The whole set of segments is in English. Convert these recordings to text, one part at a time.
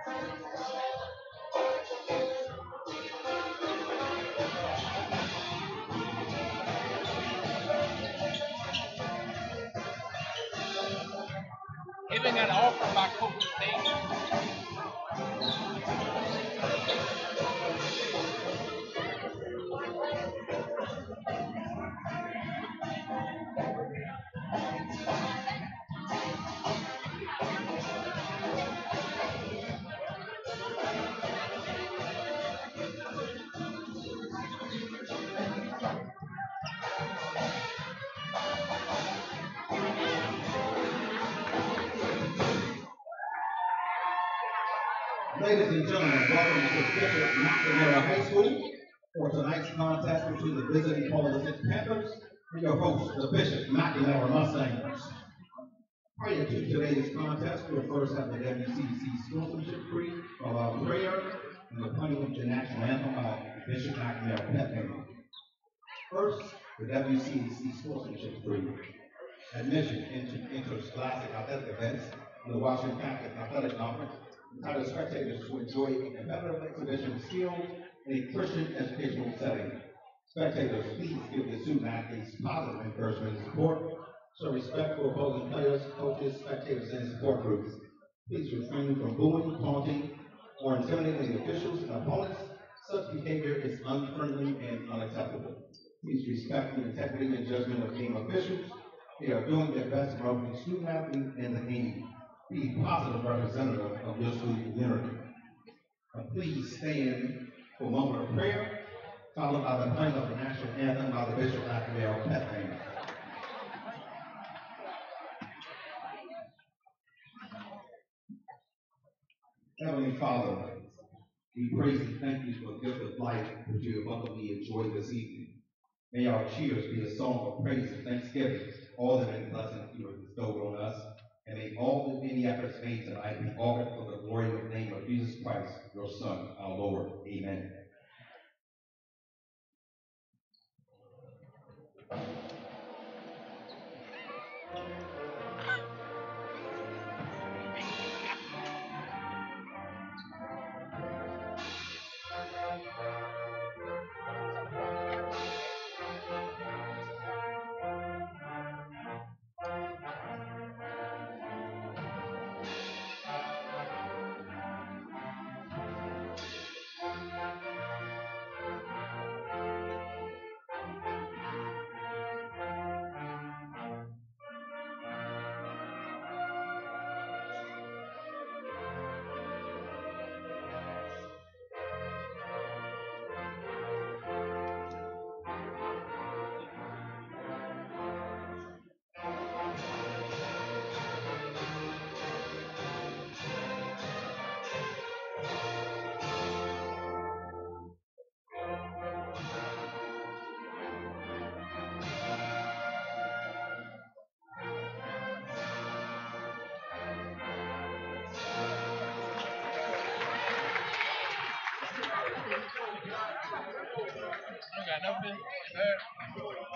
Even got an offer by Coach State. Ladies and gentlemen, welcome to Bishop McNamara High School for tonight's contest between the visiting Florida Six Panthers and your host, the Bishop McNamara Mustangs. Prior to today's contest, we'll first have the WCC sportsmanship creed, followed by prayer, and the playing of the national anthem by Bishop McNamara Pet Name. First, the WCC sportsmanship creed. Admission into interscholastic athletic events in the Washington Catholic Athletic Conference entitled spectators to enjoy a competitive exhibition of skill in a Christian educational setting. Spectators, please give the student athletes positive encouragement and support. Show respect for opposing players, coaches, spectators, and support groups. Please refrain from booing, taunting, or intimidating the officials and opponents. Such behavior is unfriendly and unacceptable. Please respect the integrity and judgment of game officials. They are doing their best to promote student athletes and the game. Be a positive representative of your student community. Please stand for a moment of prayer, followed by the playing of the national anthem by the Bishop McNamara Pet Band. Heavenly Father, we praise and thank you for the gift of life which you abundantly enjoyed this evening. May our cheers be a song of praise and thanksgiving, all the many blessings you have bestowed on us, and may all the many efforts made tonight be offered for the glory of the name of Jesus Christ, your Son, our Lord. Amen.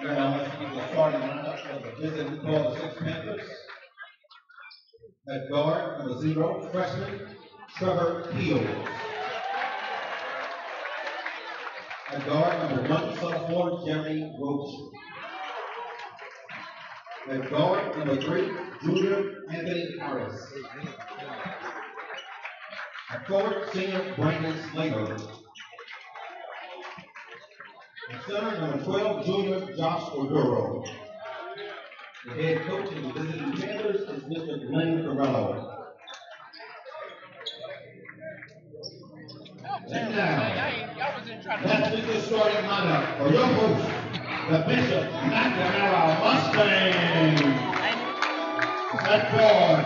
Now let's see the starting lineup of the visiting Florida Six Panthers. At guard, number 0, freshman Trevor Hill. At guard, number 1, sophomore Jeremy Roach. At guard, number 3, junior Anthony Harris. At forward, senior Brandon Slater. At center, number 12, junior Josh Oduro. The head coach of the visiting Panthers is Mr. Glenn Carrello. And now, let's get the starting lineup for your host, the Bishop McNamara Mustangs. At guard,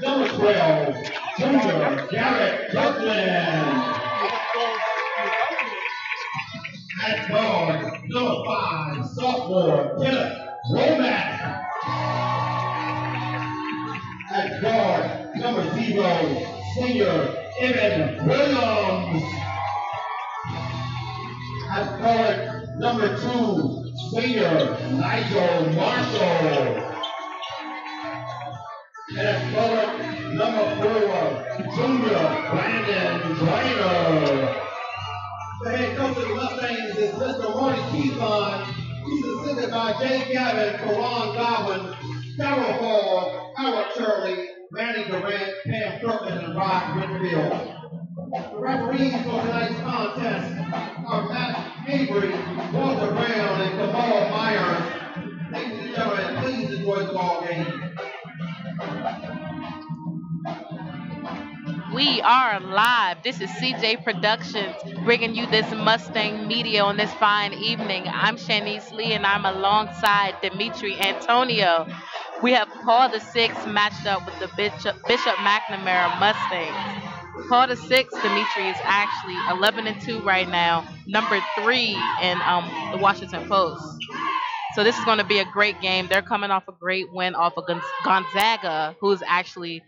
number 12, junior Garrett Kirkland. At guard, number 5, sophomore Kenneth Womack. At guard, number 0, senior Evan Williams. At guard, number 2, senior Nigel Marshall. And at guard, 4, Junior Brandon Drainer. The head coach of the Mustangs is Mr. Marty Keeson. He's assisted by Jay Gavin, Karan Godwin, Carol Hall, Howard Shirley, Manny Durant, Pam Kirkland, and Rod Whitfield. The referees for tonight's contest are Matt Avery, Walter Brown, and Kamal Myers. Ladies and gentlemen, please enjoy the ball game. We are live. This is CJ Productions bringing you this Mustang media on this fine evening. I'm Shanice Lee and I'm alongside Dimitri Antonio. We have Paul the Sixth matched up with the Bishop McNamara Mustangs. Paul the Sixth, Dimitri, is actually 11-2 right now, number 3 in the Washington Post. So this is going to be a great game. They're coming off a great win off of Gonzaga, who's actually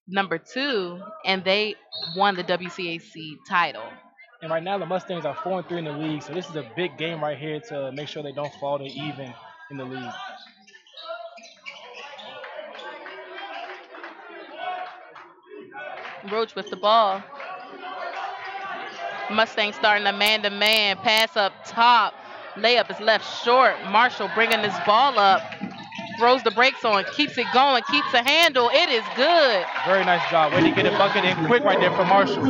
number 2, and they won the WCAC title. And right now the Mustangs are 4-3 in the league, so this is a big game right here to make sure they don't fall to even in the league. Roach with the ball. Mustang starting a man-to-man pass up top. Layup is left short. Marshall bringing this ball up. Throws the brakes on, keeps it going, keeps a handle. It is good. Very nice job. Way to get a bucket in quick right there for Marshall.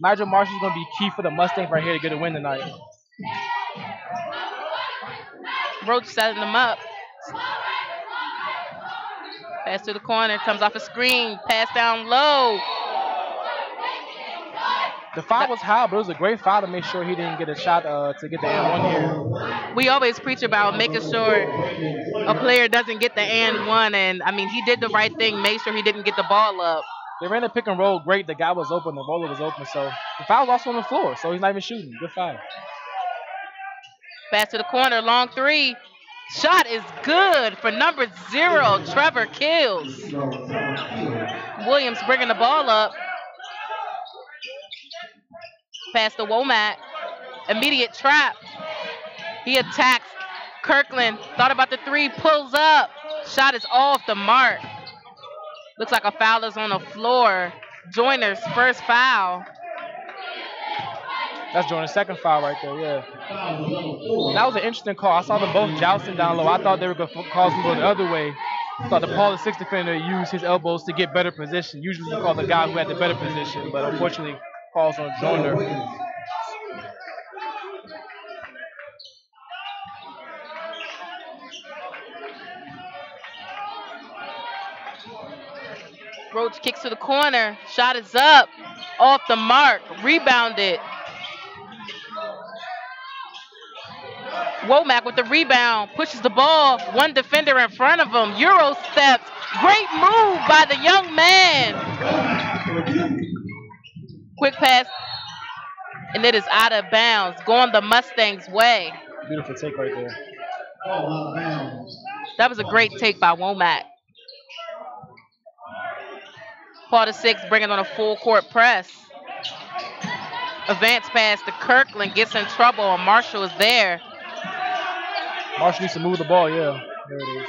Nigel Marshall is going to be key for the Mustangs right here to get a win tonight. Roach setting them up. Pass to the corner, comes off a screen, pass down low. The foul was high, but it was a great foul to make sure he didn't get a shot to get the and one here. We always preach about making sure a player doesn't get the and one, and I mean he did the right thing, made sure he didn't get the ball up. They ran the pick and roll great. The guy was open, the roller was open, so the foul was also on the floor, so he's not even shooting. Good foul. Pass to the corner, long 3. Shot is good for number 0, Trevor Kills. Williams bringing the ball up. Pass to Womack. Immediate trap. He attacks. Kirkland thought about the 3, pulls up. Shot is off the mark. Looks like a foul is on the floor. Joyner's first foul. That's Joyner's second foul right there, yeah. That was an interesting call. I saw them both jousting down low. I thought they were going to cause them to go the other way. I thought the Paul the 6th defender used his elbows to get better position. Usually you call the guy who had the better position, but unfortunately calls on Joyner. Roach kicks to the corner. Shot is up. Off the mark. Rebounded. Womack with the rebound. Pushes the ball. One defender in front of him. Euro steps. Great move by the young man. Quick pass. And it is out of bounds. Going the Mustangs' way. Beautiful take right there. That was a great take by Womack. Paul the 6th bringing on a full court press. Advance pass to Kirkland, gets in trouble, and Marshall is there. Marshall needs to move the ball, yeah. There it is.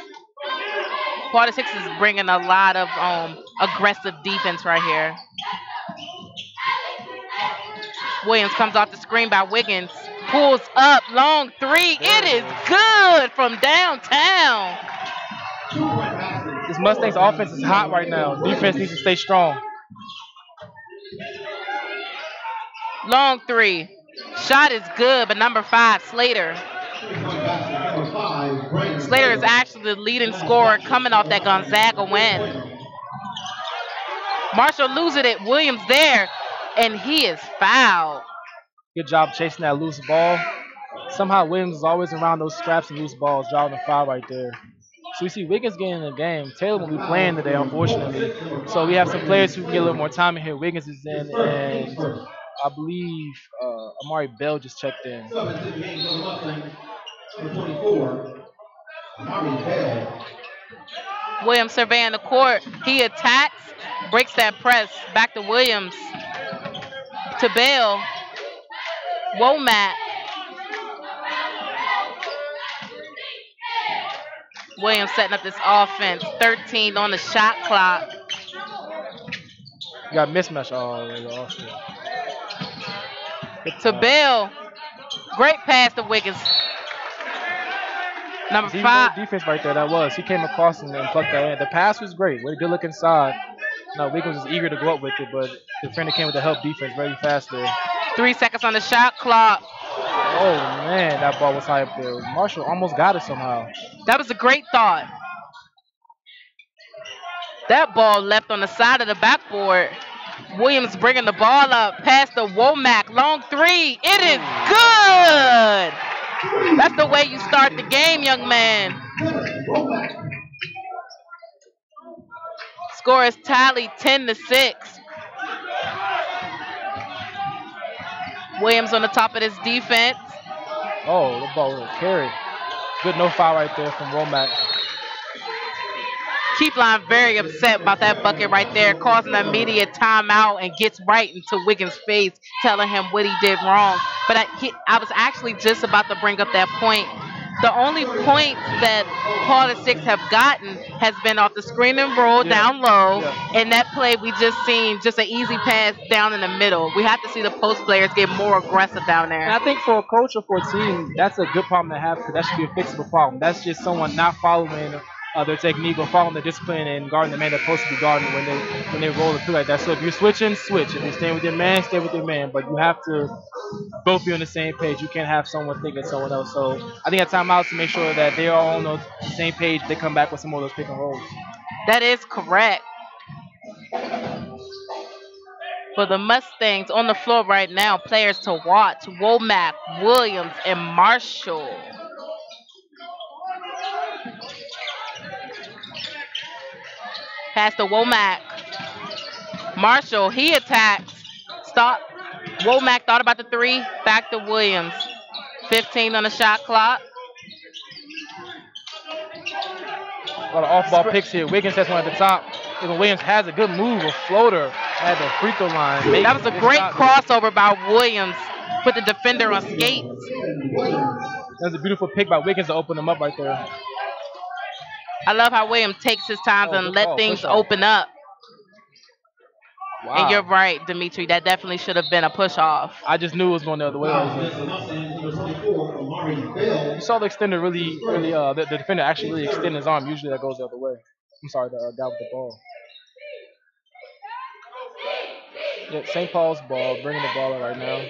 Paul the 6th is bringing a lot of aggressive defense right here. Williams comes off the screen by Wiggins. Pulls up, long 3. It is good from downtown. This Mustangs offense is hot right now. Defense needs to stay strong. Long 3. Shot is good, but number 5, Slater. Slater is actually the leading scorer coming off that Gonzaga win. Marshall losing it. Williams there, and he is fouled. Good job chasing that loose ball. Somehow Williams is always around those scraps and loose balls, drawing a foul right there. So we see Wiggins getting in the game. Taylor won't be playing today, unfortunately. So we have some players who can get a little more time in here. Wiggins is in, and I believe Amari Bell just checked in. Williams surveying the court. He attacks, breaks that press. Back to Williams. To Bell. Womack. Williams setting up this offense. 13 on the shot clock. You got mismatch. Oh, yeah, awesome. Good To pass. Bill. Great pass to Wiggins. Number It's even better 5. defense right there. That was. He came across and plucked that in. The pass was great. Way good look inside. Now Wiggins was eager to go up with it, but the defender came with the help defense very fast there. 3 seconds on the shot clock. Oh man, that ball was high up there. Marshall almost got it somehow. That was a great thought. That ball left on the side of the backboard. Williams bringing the ball up past the Womack. Long 3. It is good. That's the way you start the game, young man. Score is tallied 10-6. Williams on the top of this defense. Oh, the ball was a carry. Good no foul right there from Womack. Keepline very upset about that bucket right there, causing an immediate timeout and gets right into Wiggins' face, telling him what he did wrong. But I was actually just about to bring up that point. The only points that Paul the Six have gotten has been off the screen and roll down low. Yeah. And that play we just seen, just an easy pass down in the middle. We have to see the post players get more aggressive down And there. I think for a coach or for a team, that's a good problem to have because that should be a fixable problem. That's just someone not following their technique or following the discipline and guarding the man they're supposed to be guarding when they roll it through like that. So if you're switching, switch. If you're staying with your man, stay with your man. But you have to both be on the same page. You can't have someone thinking someone else. So I think at timeouts to make sure that they are all on the same page. They come back with some of those pick and rolls. That is correct. For the Mustangs on the floor right now, players to watch: Womack, Williams, and Marshall. Pass to Womack. Marshall, he attacks. Stop. Womack thought about the 3. Back to Williams. 15 on the shot clock. A lot of off-ball picks here. Wiggins has one at the top. Even Williams has a good move, a floater at the free throw line. That was a great crossover by Williams. Put the defender on skates. That was a beautiful pick by Wiggins to open him up right there. I love how Williams takes his time and good let call. things Push off. open up. Wow. And you're right, Dimitri. That definitely should have been a push off. I just knew it was going the other way. You saw the extender really, the defender actually really extend his arm. Usually that goes the other way. I'm sorry, the guy with the ball. Yeah, St. Paul's ball, bringing the ball in right now.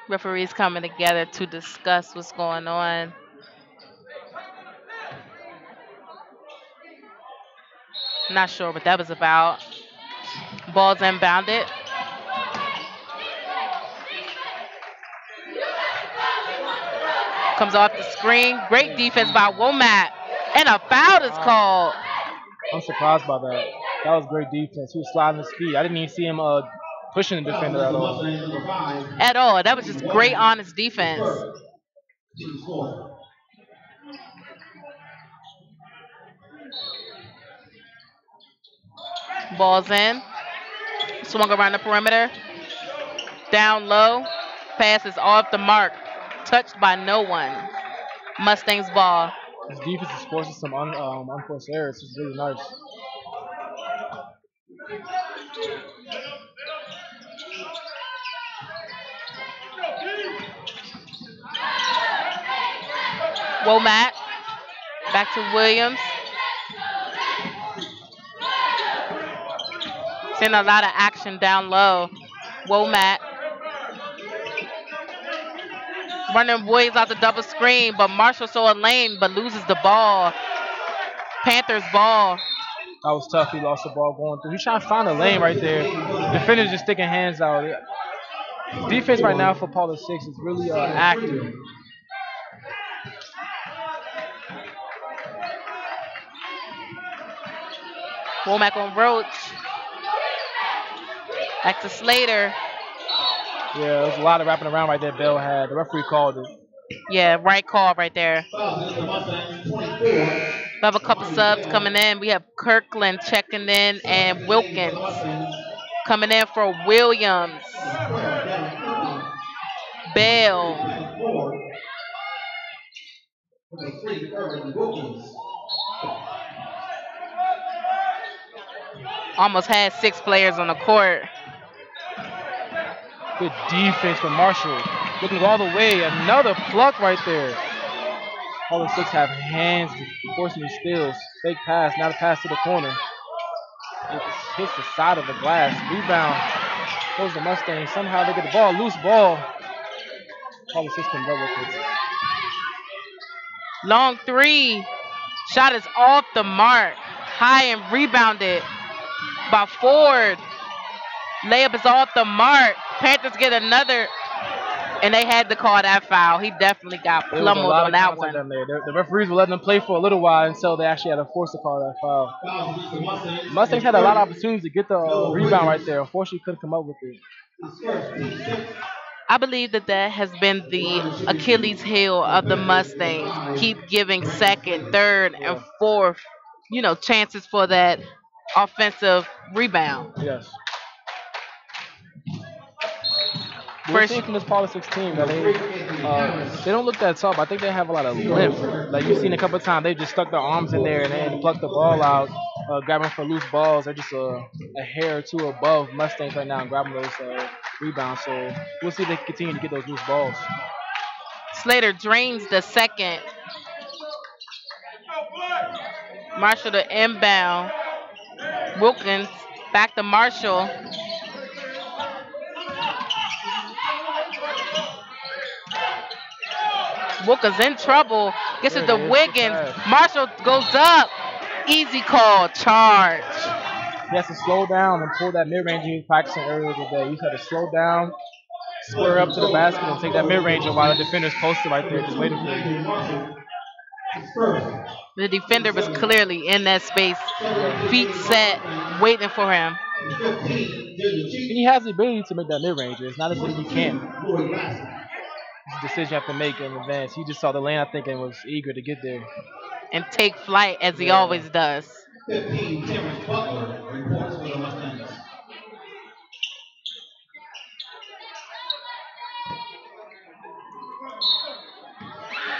Referees coming together to discuss what's going on. Not sure what that was about. Ball's inbounded. Comes off the screen. Great defense by Womack. And a foul is called. I'm surprised by that. That was great defense. He was sliding his feet. I didn't even see him pushing the defender at all. At all. That was just great, honest defense. Ball's in. Swung around the perimeter. Down low. Pass is off the mark. Touched by no one. Mustangs ball. His defense is forcing some unforced errors. It's really nice. Womack. Back to Williams. Seeing a lot of action down low. Womack. Running Williams out the double screen, but Marshall saw a lane but loses the ball. Panthers ball. That was tough. He lost the ball going through. He's trying to find a lane right there. Defenders just sticking hands out. Defense right now for Paula 6 is really active. Womack on Roach. Back to Slater. Yeah, there was a lot of wrapping around right there Bell had. The referee called it. Yeah, right call right there. We have a couple subs coming in. We have Kirkland checking in and Wilkins coming in for Williams. Bell Second forward with a free Irvin Wilkins. almost had 6 players on the court. Good defense from Marshall. Looking all the way. Another pluck right there. All the six have hands forcing these steals. Fake pass, not a pass to the corner. It hits the side of the glass. Rebound. Goes the Mustangs. Somehow they get the ball. Loose ball. All the six can go with it. Long three. Shot is off the mark. High and rebounded by Ford. Layup is off the mark. Panthers get another, and they had to call that foul. He definitely got There was a pummeled lot on of that contact one. down there. The referees were letting them play for a little while until they actually had to force to call that foul. Fouls against the Mustangs. Mustangs had a lot of opportunities to get the Noah rebound right Wiggins. there. Unfortunately, couldn't come up with it. His first team six. I believe that has been the Achilles heel of the Mustangs. Keep giving second, third, and Yeah. fourth, chances for that offensive rebound. Yes. We're First, seeing from this politics team that they don't look that tough. I think they have a lot of lift. Like you've seen a couple of times, they just stuck their arms in there and plucked the ball out, grabbing for loose balls. They're just a hair or two above Mustangs right now and grabbing those rebounds. So we'll see if they can continue to get those loose balls. Slater drains the second. Marshall to inbound. Wilkins back to Marshall. Wilkins in trouble. Gets it to Wiggins. Marshall goes up. Easy call. Charge. He has to slow down and pull that mid-range he was practicing earlier today. He had to slow down, square up to the basket, and take that mid-range while the defender's posted right there just waiting for him. The defender was clearly in that space. Feet set, waiting for him. He has the ability to make that mid-range. It's not as if he can't. It's a decision you have to make in advance. He just saw the lane, I think, and was eager to get there. And take flight as he always does. 15, Terrence Butler reports for the Mustangs.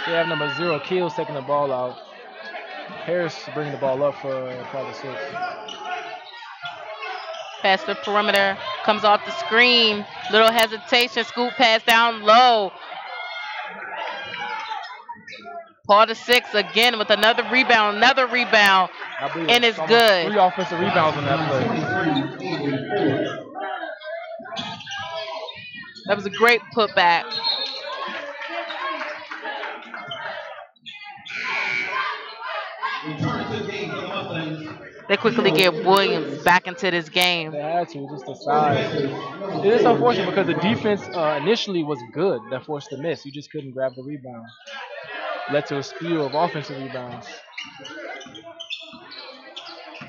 They have number 0, Keels taking the ball out. Harris bringing the ball up for the six. Pass the perimeter, comes off the screen. Little hesitation, scoop pass down low. Paul the six again with another rebound, and it's good. 3 offensive rebounds on that play. That was a great putback. They quickly get Williams back into this game. They had to, just the size. It is unfortunate because the defense initially was good that forced the miss. You just couldn't grab the rebound. Led to a spew of offensive rebounds.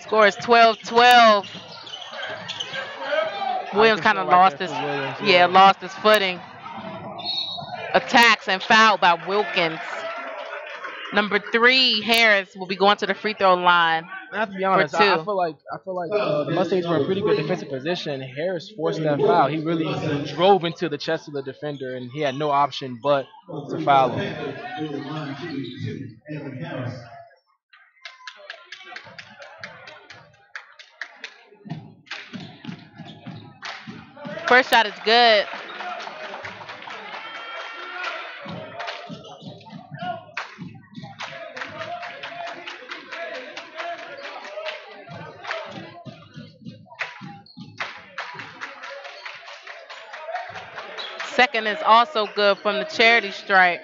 Score is 12-12. Williams kind of lost his, lost his footing. Attacks and fouled by Wilkins. Number 3, Harris, will be going to the free throw line. I have to be honest. I feel like the Mustangs were in pretty good defensive position. Harris forced that foul. He really drove into the chest of the defender, and he had no option but to foul him. First shot is good. Second is also good from the charity stripe.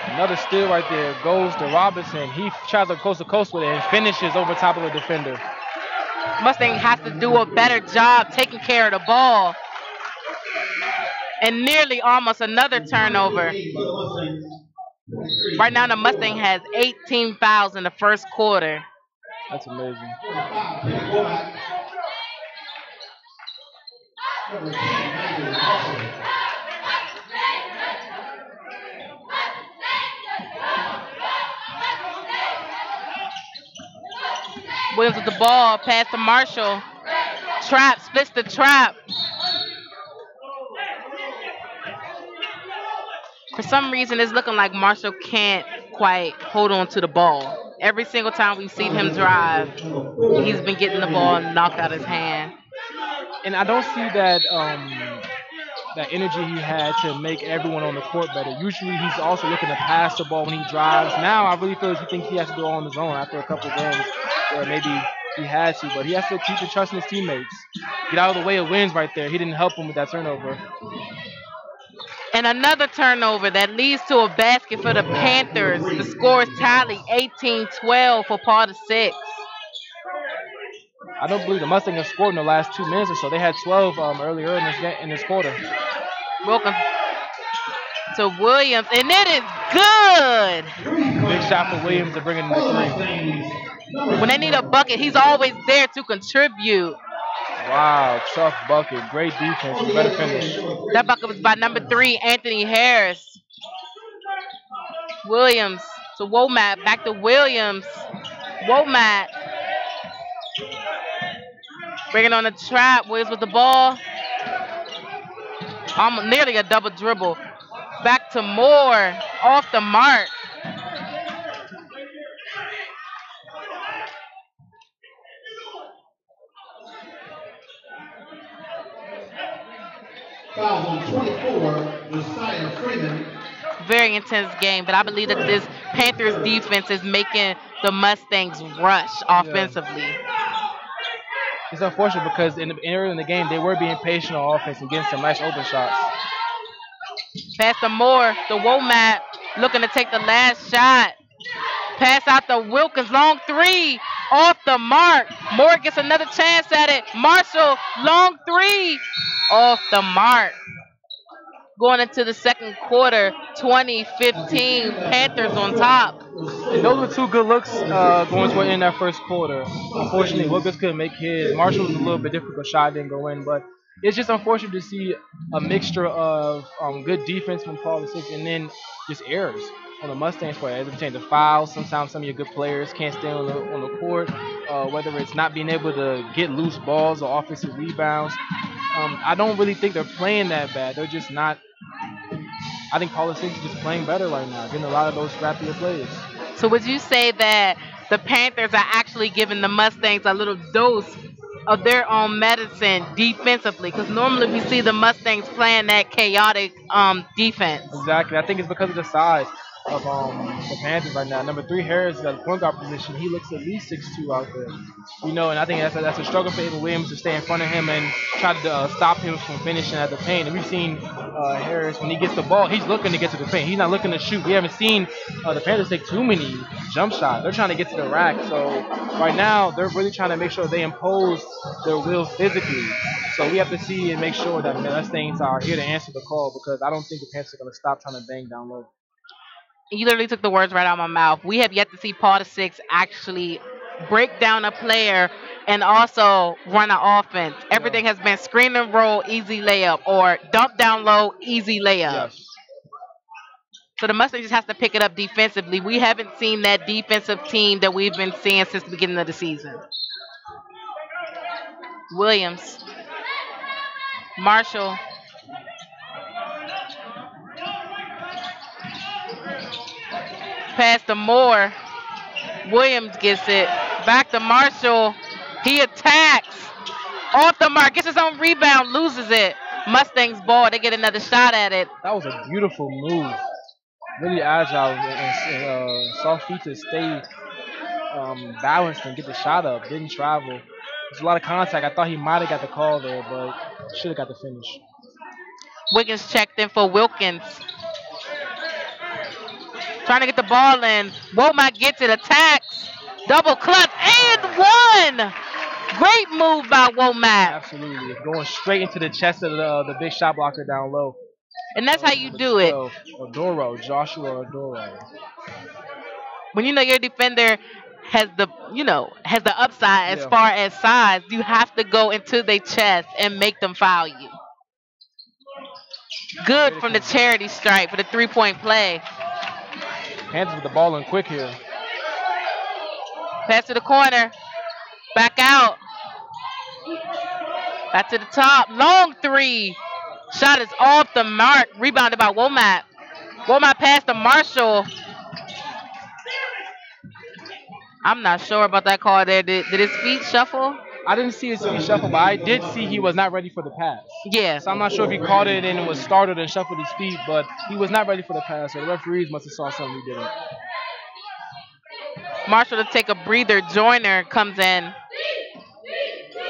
Another steal right there goes to Robinson. He tries to coast with it and finishes over top of the defender. Mustang has to do a better job taking care of the ball. And nearly almost another turnover. Right now the Mustang has 18 fouls in the first quarter. That's amazing. Williams with the ball, pass to Marshall. trap, splits the trap. For some reason, it's looking like Marshall can't quite hold on to the ball. Every single time we've seen him drive, he's been getting the ball knocked out his hand. And I don't see that energy he had to make everyone on the court better. Usually he's also looking to pass the ball when he drives. Now I really feel he thinks he has to do it on his own after a couple games where maybe he had to, but he has to keep the trust in his teammates. Get out of the way of wins right there. He didn't help him with that turnover. And another turnover that leads to a basket for the Panthers. The score is tally 18-12 for part of six. I don't believe the Mustangs have scored in the last 2 minutes or so. They had 12 earlier in this quarter. Welcome to Williams, and it is good. Big shot for Williams to bring it in the three. When they need a bucket, he's always there to contribute. Wow, tough bucket. Great defense. Better finish. That bucket was by number 3, Anthony Harris. Williams to Womack. Back to Williams. Womack. Bringing on the trap. Williams with the ball. Nearly a double dribble. Back to Moore. Off the mark. Fouls on 24, Josiah Freeman. Very intense game, but I believe that this Panthers defense is making the Mustangs rush offensively. It's unfortunate because early in the game they were being patient on offense and getting some nice open shots. Pass to Moore, the Womack looking to take the last shot. Pass out to Wilkins, long three, off the mark. Moore gets another chance at it. Marshall, long three, off the mark. Going into the second quarter, 2015, Panthers on top. And those were two good looks going toward in that first quarter. Unfortunately, Wilkins couldn't make his. Marshall was a little bit difficult shot, didn't go in, but it's just unfortunate to see a mixture of good defense from Paul VI and then just errors on the Mustangs part. As it pertains to fouls, sometimes some of your good players can't stay on the court, whether it's not being able to get loose balls or offensive rebounds. I don't really think they're playing that bad. They're just not. I think Paul VI is just playing better right now, getting a lot of those scrappier plays. So would you say that the Panthers are actually giving the Mustangs a little dose of their own medicine defensively? Because normally we see the Mustangs playing that chaotic defense. Exactly. I think it's because of the size of the Panthers right now. Number 3 Harris at the point guard position. He looks at least 6'2" out there. And I think that's a struggle for Avery Williams to stay in front of him and try to stop him from finishing at the paint. And we've seen Harris, when he gets the ball, he's looking to get to the paint. He's not looking to shoot. We haven't seen the Panthers take too many jump shots. They're trying to get to the rack. So right now, they're really trying to make sure they impose their will physically. So we have to see and make sure that Mustangs are here to answer the call, because I don't think the Panthers are going to stop trying to bang down low. You literally took the words right out of my mouth. We have yet to see Paul VI actually break down a player and also run an offense. Everything has been screen and roll, easy layup, or dump down low, easy layup. Yes. So the Mustangs just has to pick it up defensively. We haven't seen that defensive team that we've been seeing since the beginning of the season. Williams. Marshall. Pass to Moore. Williams gets it. Back to Marshall. He attacks. Off the mark. Gets his own rebound. Loses it. Mustangs ball. They get another shot at it. That was a beautiful move. Really agile and soft feet to stay balanced and get the shot up. Didn't travel. There's a lot of contact. I thought he might have got the call there, but should have got the finish. Wiggins checked in for Wilkins. Trying to get the ball in. Womack gets it, attacks. Double clutch and one. Great move by Womack. Absolutely. Going straight into the chest of the big shot blocker down low. And that's how you do it. Joshua Odoro. When you know your defender has the upside as far as size, you have to go into their chest and make them foul you. Good from the charity stripe for the 3-point play. Panthers with the ball in quick here. Pass to the corner. Back out. Back to the top. Long three. Shot is off the mark. Rebounded by Womack. Womack passed to Marshall. I'm not sure about that call there. Did his feet shuffle? I didn't see his feet shuffle, but I did see he was not ready for the pass. Yeah. So I'm not sure if he caught it and was startled and shuffled his feet, but he was not ready for the pass. So the referees must have saw something he didn't. Marshall to take a breather. Joyner comes in.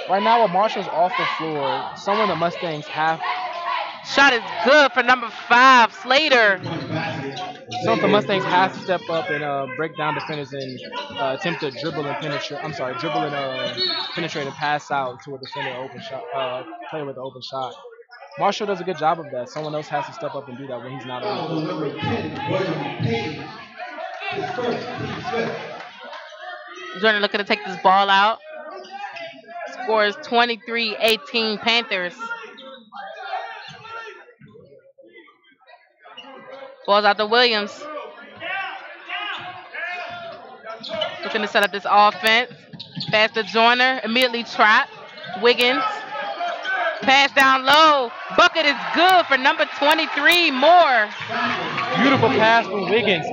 Right now, with Marshall's off the floor, some of the Mustangs have. Shot is good for number 5, Slater. Some of the Mustangs have to step up and break down defenders and attempt to dribble and penetrate. I'm sorry, dribble and penetrate and pass out to a defender open shot. Play with an open shot. Marshall does a good job of that. Someone else has to step up and do that when he's not on. Jordan looking to take this ball out. Score is 23-18 Panthers. Ball's out to Williams. Looking to set up this offense. Pass to Joyner. Immediately trapped. Wiggins. Pass down low. Bucket is good for number 23, Moore. Beautiful pass from Wiggins.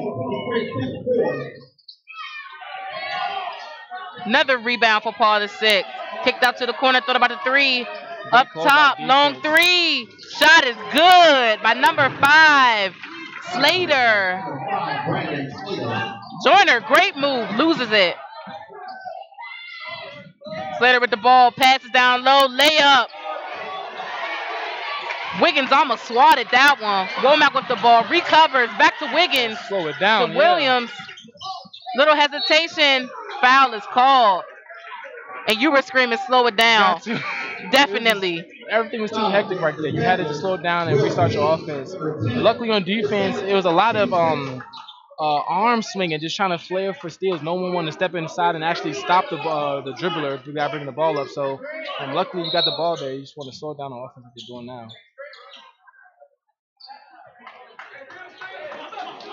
Another rebound for Paul the Sixth. Kicked out to the corner, thought about the three. Up top, long three. Shot is good by number 5, Slater. Joyner, great move, loses it. Slater with the ball, passes down low, layup. Wiggins almost swatted that one. Womack with the ball, recovers, back to Wiggins. Slow it down. To Williams. Little hesitation, foul is called. And you were screaming, slow it down. Definitely. Everything was too hectic right there. You had to just slow it down and restart your offense. Luckily on defense, it was a lot of arm swinging, just trying to flare for steals. No one wanted to step inside and actually stop the dribbler without bringing the ball up. So luckily you got the ball there. You just want to slow it down on offense like you're doing now.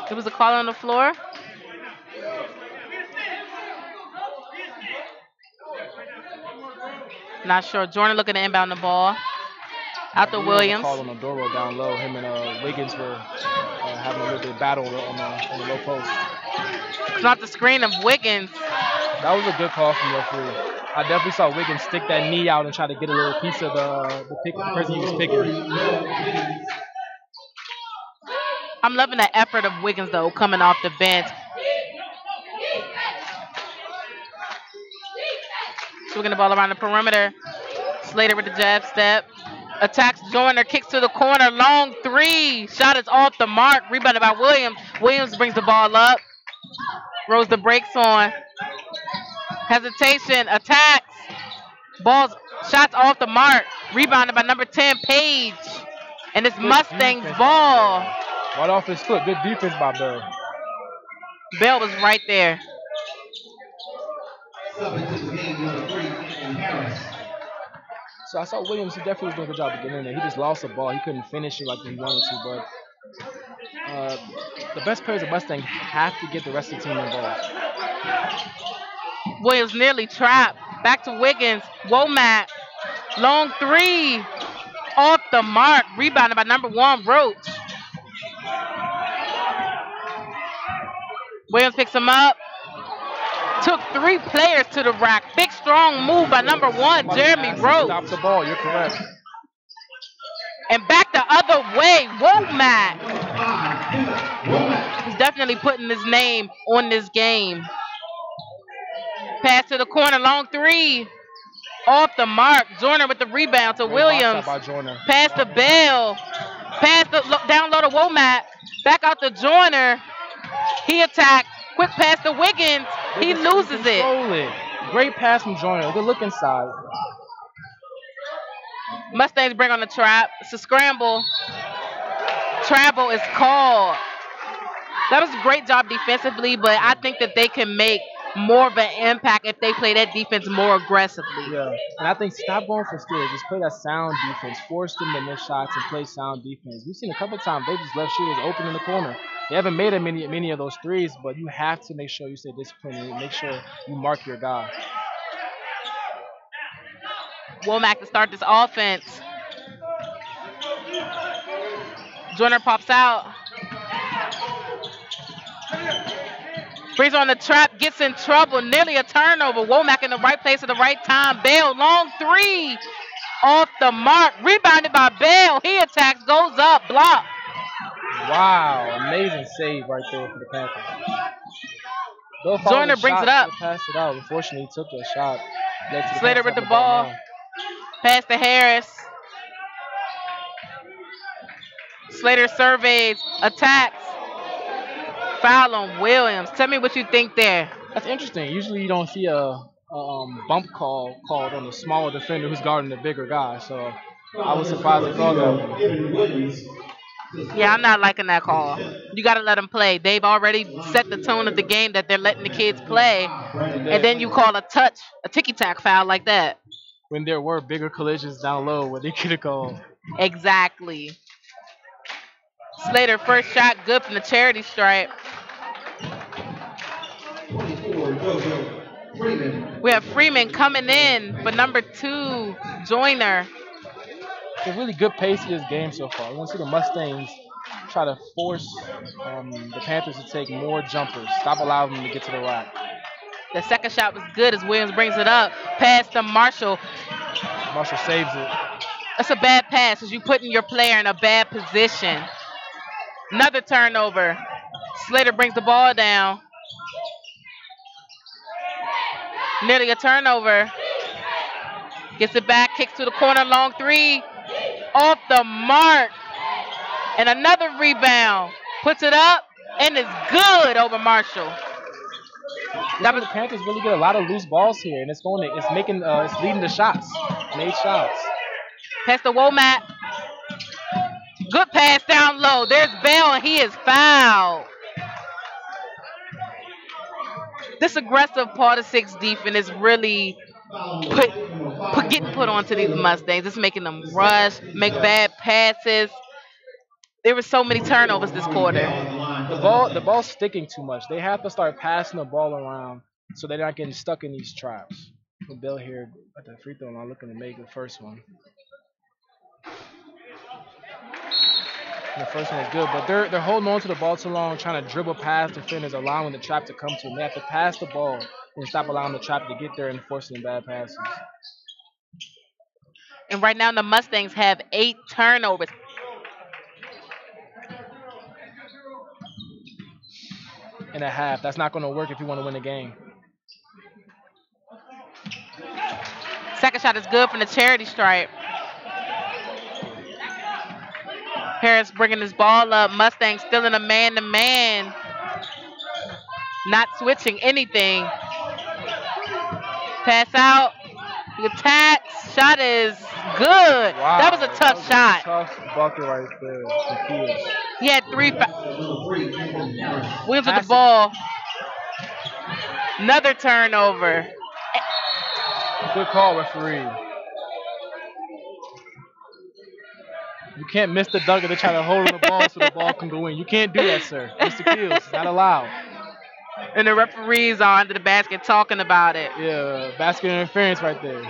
There was a call on the floor. Not sure. Jordan looking to inbound the ball. Out to Williams. Call on Adoro down low. Him and Wiggins were having a little bit of battle on the low post. It's not the screen of Wiggins. That was a good call from the referee. I definitely saw Wiggins stick that knee out and try to get a little piece of the person he was picking. I'm loving the effort of Wiggins, though, coming off the bench. Swinging the ball around the perimeter. Slater with the jab step. Attacks Joyner, kicks to the corner. Long three. Shot is off the mark. Rebounded by Williams. Williams brings the ball up. Throws the brakes on. Hesitation. Attacks. Shots off the mark. Rebounded by number 10, Page. And it's Mustangs ball. Right off his foot. Good defense by Bell. Bell was right there. So I saw Williams. He definitely was doing a good job of getting in there. He just lost the ball. He couldn't finish it like he wanted to. But the best players of Mustang have to get the rest of the team involved. Williams nearly trapped. Back to Wiggins. Womack. Long three. Off the mark. Rebounded by number 1, Roach. Williams picks him up. Took 3 players to the rack. Big, strong move by number 1, Jeremy Roach. Stop the ball. You're correct. And back the other way, Womack. He's definitely putting his name on this game. Pass to the corner, long three. Off the mark. Joyner with the rebound to Williams. Pass to Bell. Pass down low to Womack. Back out to Joyner. He attacked. Quick pass to Wiggins. He loses it. Great pass from Joyner. Good look inside. Mustangs bring on the trap. It's a scramble. Travel is called. That was a great job defensively, but I think that they can make more of an impact if they play that defense more aggressively. Yeah, and I think stop going for steals. Just play that sound defense. Force them to miss shots and play sound defense. We've seen a couple of times they just left shooters open in the corner. They haven't made many of those threes, but you have to make sure you stay disciplined and make sure you mark your guy. Womack to start this offense. Joyner pops out. Brings on the trap, gets in trouble, nearly a turnover. Womack in the right place at the right time. Bell, long three, off the mark. Rebounded by Bell. He attacks, goes up, block. Wow, amazing save right there for the Panthers. Bill followed Joyner the brings shot, it up. should have passed it out. Unfortunately, he took a shot. Led to the Slater Panthers with have the the ball ball. now. Pass to Harris. Slater surveys, attacks. Foul on Williams. Tell me what you think there. That's interesting. Usually you don't see a bump call called on the smaller defender who's guarding the bigger guy. So I was surprised they called that one. Yeah, I'm not liking that call. You got to let them play. They've already set the tone of the game that they're letting the kids play. And then you call a touch, a ticky-tack foul like that. When there were bigger collisions down low, what they could have called. Exactly. Slater first shot good from the charity stripe. We have Freeman coming in for number 2, Joyner. It's a really good pace of this game so far. We want to see the Mustangs try to force the Panthers to take more jumpers. Stop allowing them to get to the rack. The second shot was good as Williams brings it up. Pass to Marshall. Marshall saves it. That's a bad pass because you're putting your player in a bad position. Another turnover. Slater brings the ball down. Nearly a turnover. Gets it back, kicks to the corner, long three. Off the mark. And another rebound. Puts it up and it's good over Marshall. The Panthers really get a lot of loose balls here, and it's leading to shots. Made shots. Pass to Womack. Good pass down low. There's Bell, and he is fouled. This aggressive part of 6 defense is really getting put onto these Mustangs. It's making them rush, make bad passes. There were so many turnovers this quarter. The ball's sticking too much. They have to start passing the ball around so they're not getting stuck in these traps. Bill here at the free throw line looking to make the first one. The first one is good, but they're holding on to the ball too long, trying to dribble past defenders, allowing the trap to come to them. They have to pass the ball and stop allowing the trap to get there and forcing bad passes. And right now the Mustangs have 8 turnovers. In a half. That's not going to work if you want to win the game. Second shot is good from the charity stripe. Harris bringing his ball up. Mustang still in a man-to-man. Not switching anything. Pass out. He attacks. Shot is good. Wow, that was a tough shot. Tough bucket right there. He had 3 Williams with the ball. Another turnover. Good call, referee. You can't miss the dunk and try to hold on the ball so the ball can go in. You can't do that, sir. Mr. Fields, it's not allowed. And the referees are under the basket talking about it. Yeah, basket interference right there.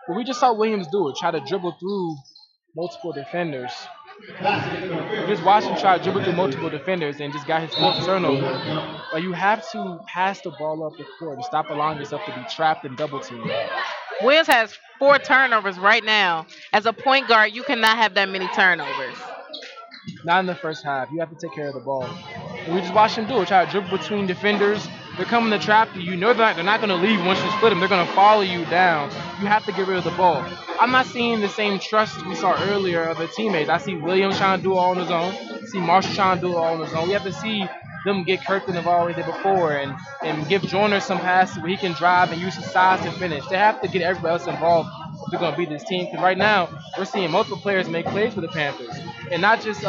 But we just saw Williams do it, try to dribble through multiple defenders. We just watched him try to dribble through multiple defenders and just got his 4th turnover. But you have to pass the ball up the court and stop allowing yourself to be trapped and double teamed. Williams has 4 turnovers right now. As a point guard, you cannot have that many turnovers. Not in the first half. You have to take care of the ball. And we just watched him do it. Try to dribble between defenders. They're coming to trap you. You know they're not going to leave once you split them. They're going to follow you down. You have to get rid of the ball. I'm not seeing the same trust we saw earlier of the teammates. I see Williams trying to do it all on his own. I see Marshall trying to do it all on his own. We have to see them get Kirkland have already did before and give Joyner some passes where he can drive and use his size to finish. They have to get everybody else involved if they're going to beat this team. Because right now, we're seeing multiple players make plays for the Panthers. And not just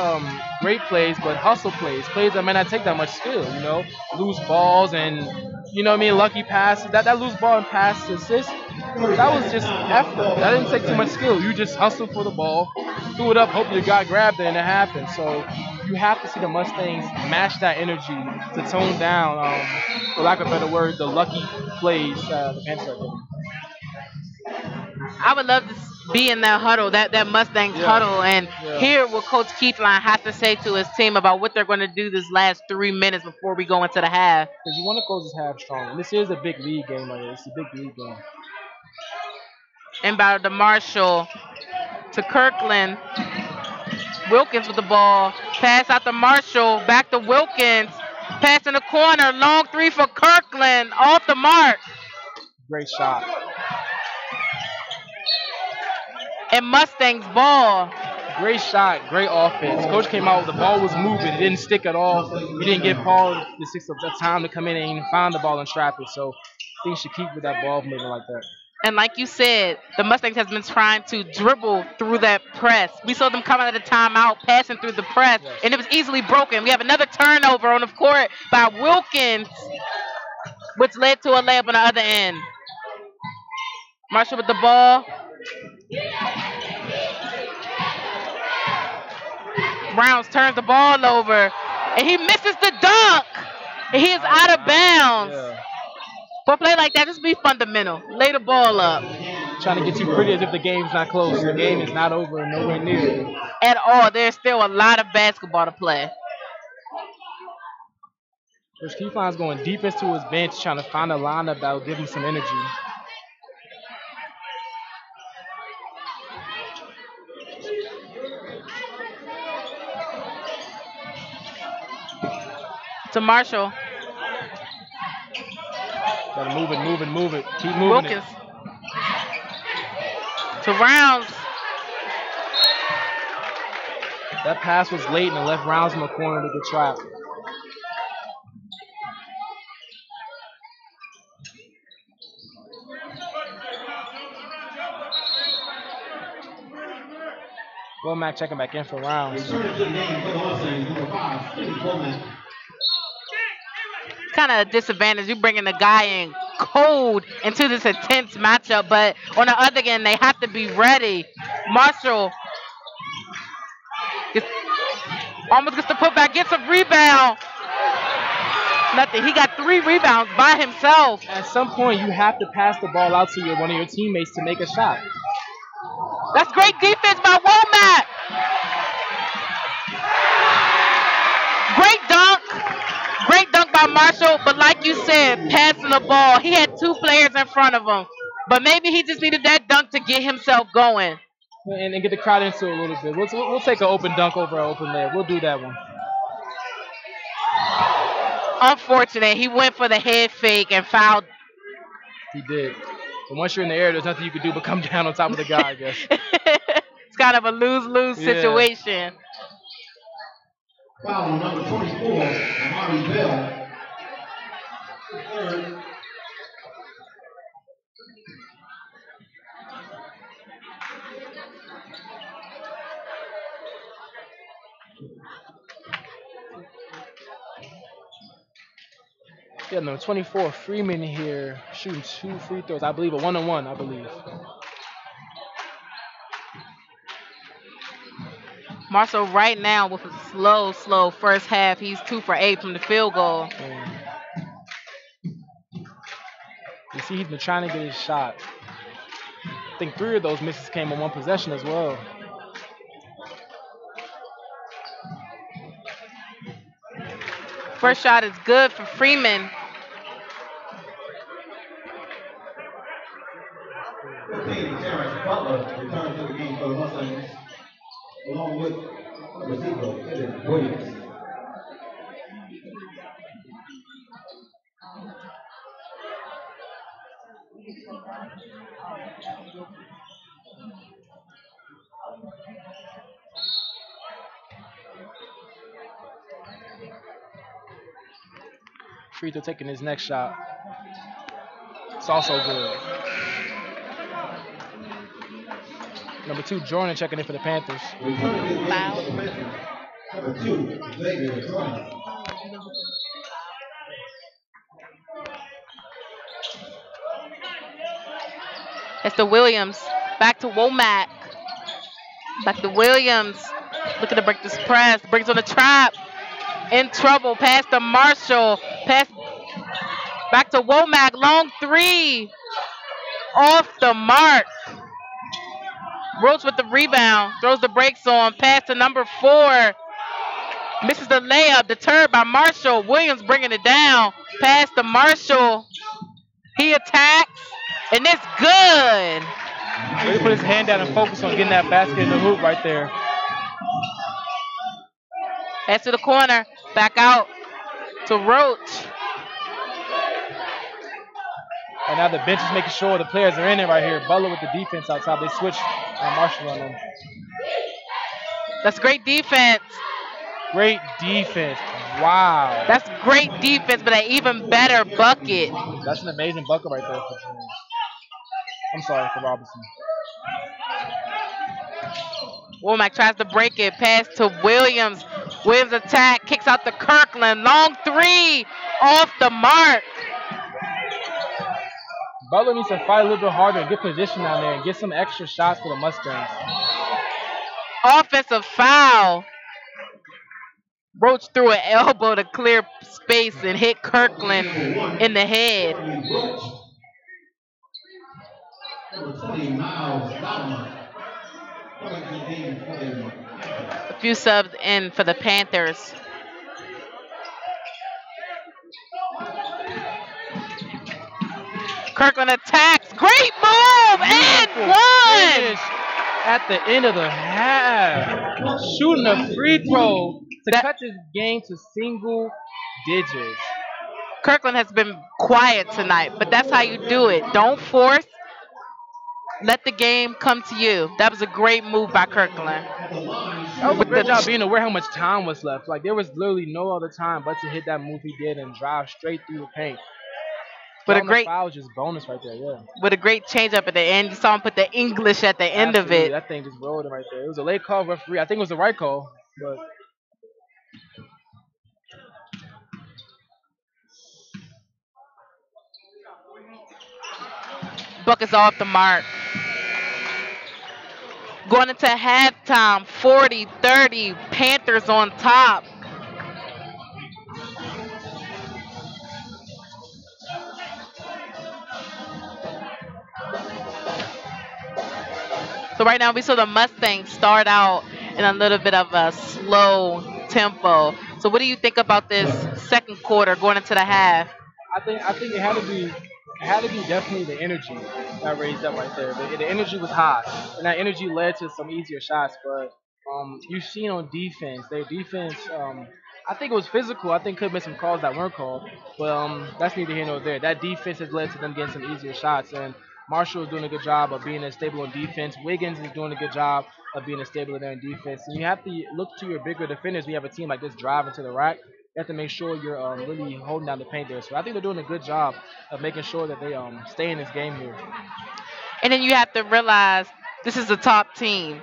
great plays, but hustle plays. Plays that might not take that much skill, you know. Loose balls and, you know what I mean, lucky passes. That loose ball and pass assist, that was just effort. That didn't take too much skill. You just hustle for the ball, threw it up, hope your guy grabbed it, and it happened. So you have to see the Mustangs match that energy to tone down, for lack of a better word, the lucky plays the Panthers are doing. I would love to be in that huddle, that Mustangs Yeah, huddle, and yeah. hear what Coach Keithline has to say to his team about what they're going to do this last 3 minutes before we go into the half. Because you want to close this half strong. And this is a big league game right here. It's a big league game. Inbound to Marshall, to Kirkland. Wilkins with the ball. Pass out to Marshall. Back to Wilkins. Pass in the corner. Long three for Kirkland. Off the mark. Great shot. And Mustangs ball. Great shot. Great offense. Coach came out. The ball was moving. It didn't stick at all. He didn't give Paul the 6 of time to come in and even find the ball and trap it. So I think he should keep with that ball moving like that. And like you said, the Mustangs has been trying to dribble through that press. We saw them coming out of the timeout, passing through the press, Yes. and it was easily broken. We have another turnover on the court by Wilkins, which led to a layup on the other end. Marshall with the ball. Browns turns the ball over, and he misses the dunk. And he is out of bounds. Yeah. For a play like that, just be fundamental. Lay the ball up. Trying to get too pretty as if the game's not close. The game is not over and nowhere near. At all. There's still a lot of basketball to play. Coach Keithline's going deep into his bench, trying to find a lineup that will give him some energy. To Marshall. Gotta move it. Keep moving Wilkins. To Rounds. That pass was late and it left Rounds in the corner to get trapped. Womack checking back in for Rounds. Returning to the game for the Mustangs, number 5, Steve Womack. Kind of a disadvantage. You bringing the guy in cold into this intense matchup, but on the other end, they have to be ready. Marshall almost gets the putback, gets a rebound. Nothing. He got 3 rebounds by himself. At some point, you have to pass the ball out to one of your teammates to make a shot. That's great defense by Womack. Great dunk. Great dunk by Marshall, but like you said, passing the ball. He had 2 players in front of him, but maybe he just needed that dunk to get himself going. And get the crowd into it a little bit. We'll take an open dunk over an open layup. We'll do that one. Unfortunate. He went for the head fake and fouled. He did. But once you're in the air, there's nothing you can do but come down on top of the guy, I guess. It's kind of a lose-lose Yeah. situation. Foul on number 24, Amari Bell. Third. Yeah, number 24, Freeman here, shooting 2 free throws. I believe a 1-on-1, I believe. Marshall right now with a slow first half. He's 2 for 8 from the field goal. And you see he's been trying to get his shot. I think 3 of those misses came on 1 possession as well. First shot is good for Freeman. 15, Terrence Butler returns to the game for the Mustangs, along with receiver Evan Williams. Free throw taking his next shot. It's also good. Number 2, Jordan checking in for the Panthers. Returning to the game for the Panthers, number 2, Xavier Jordan. It's to Williams. Back to Womack. Back to Williams. Looking to break this press. Brings on the trap. In trouble. Pass to Marshall. Pass back to Womack. Long 3. Off the mark. Roach with the rebound. Throws the brakes on. Pass to number 4. Misses the layup. Deterred by Marshall. Williams bringing it down. Pass to Marshall. He attacks. And it's good. Really put his hand down and focus on getting that basket in the hoop right there. Heads to the corner. Back out to Roach. And now the bench is making sure the players are in it right here. Butler with the defense outside. They switched Marshall on them. That's great defense. Great defense. Wow. That's great defense, but an even better bucket. That's an amazing bucket right there for James. I'm sorry for Robinson. Womack tries to break it. Pass to Williams. Williams attack. Kicks out to Kirkland. Long 3. Off the mark. Butler needs to fight a little bit harder and get position down there and get some extra shots for the Mustangs. Offensive foul. Roach threw an elbow to clear space and hit Kirkland in the head. Number 20, Miles Latimer. A few subs in for the Panthers. Kirkland attacks. Great move and one. At the end of the half, shooting a free throw to cut this game to single digits. Kirkland has been quiet tonight, but that's how you do it. Don't force. Let the game come to you. That was a great move by Kirkland. That was a great job being aware how much time was left. Like, there was literally no other time but to hit that move he did and drive straight through the paint. With a great foul was just bonus right there, yeah. With a great change up at the end. You saw him put the English at the end of it. That thing just rolled him right there. It was a late call, referee. I think it was the right call, but Buckets off the mark. Going into halftime, 40-30, Panthers on top. So right now we saw the Mustangs start out in a little bit of a slow tempo. So what do you think about this second quarter going into the half? I think it had to be definitely the energy that raised up right there. The energy was high, and that energy led to some easier shots. But you've seen on defense, their defense. I think it was physical. I think could have been some calls that weren't called, but that's neither here nor there. That defense has led to them getting some easier shots, and Marshall is doing a good job of being stable on defense. Wiggins is doing a good job of being stable there in defense. And you have to look to your bigger defenders. We have a team like this driving to the rack. You have to make sure you're really holding down the paint there. So I think they're doing a good job of making sure that they stay in this game here. And then you have to realize this is a top team.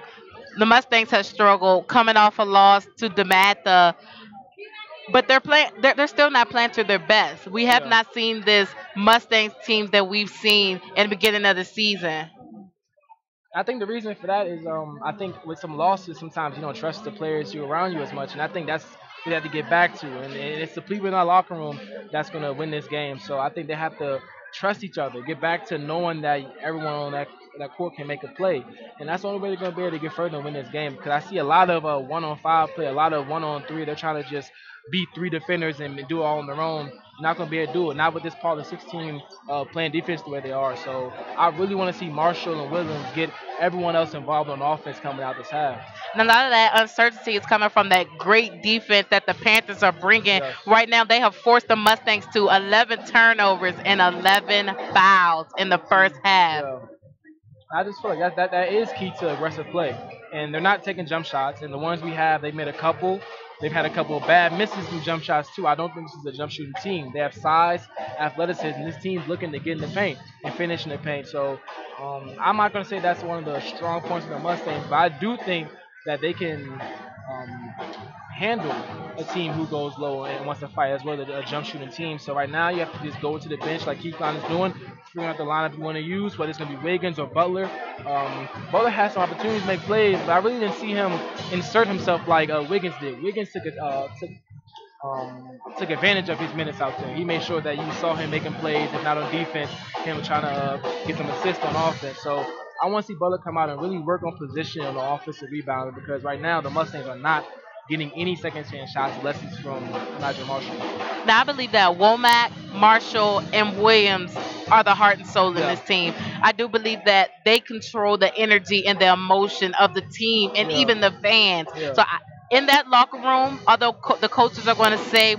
The Mustangs have struggled coming off a loss to DeMatha, but they're still not playing to their best. We have Yeah. not seen this Mustangs team that we've seen in the beginning of the season. I think the reason for that is I think with some losses sometimes you don't trust the players who are around you as much, and I think that's what they have to get back to. And it's the people in our locker room that's going to win this game. So I think they have to trust each other, get back to knowing that everyone on that court can make a play, and that's the only way they're going to be able to get further and win this game. Because I see a lot of 1-on-5 play, a lot of 1-on-3. They're trying to just beat 3 defenders and do it all on their own. You're not going to be able to do it. Not with this part of the 16 playing defense the way they are. So I really want to see Marshall and Williams get everyone else involved on offense coming out this half. And a lot of that uncertainty is coming from that great defense that the Panthers are bringing. Yes. Right now, they have forced the Mustangs to 11 turnovers and 11 fouls in the first half. Yeah. I just feel like that is key to aggressive play. And they're not taking jump shots. And the ones we have, they've made a couple. They've had a couple of bad misses from jump shots, too. I don't think this is a jump shooting team. They have size, athleticism. This team's looking to get in the paint and finish in the paint. So I'm not going to say that's one of the strong points of the Mustangs, but I do think that they can handle a team who goes low and wants to fight as well as a jump shooting team. So right now you have to just go to the bench like Keith Klein is doing, figuring out the lineup you want to use, whether it's going to be Wiggins or Butler. Butler has some opportunities to make plays, but I really didn't see him insert himself like Wiggins did. Wiggins took advantage of his minutes out there. He made sure that you saw him making plays, if not on defense, him trying to get some assists on offense. So I want to see Butler come out and really work on position on the offensive rebound because right now the Mustangs are not getting any second chance shots unless it's from Nigel Marshall. Now I believe that Womack, Marshall, and Williams are the heart and soul in Yeah, this team. I do believe that they control the energy and the emotion of the team and yeah, even the fans. yeah. So in that locker room, although the coaches are going to say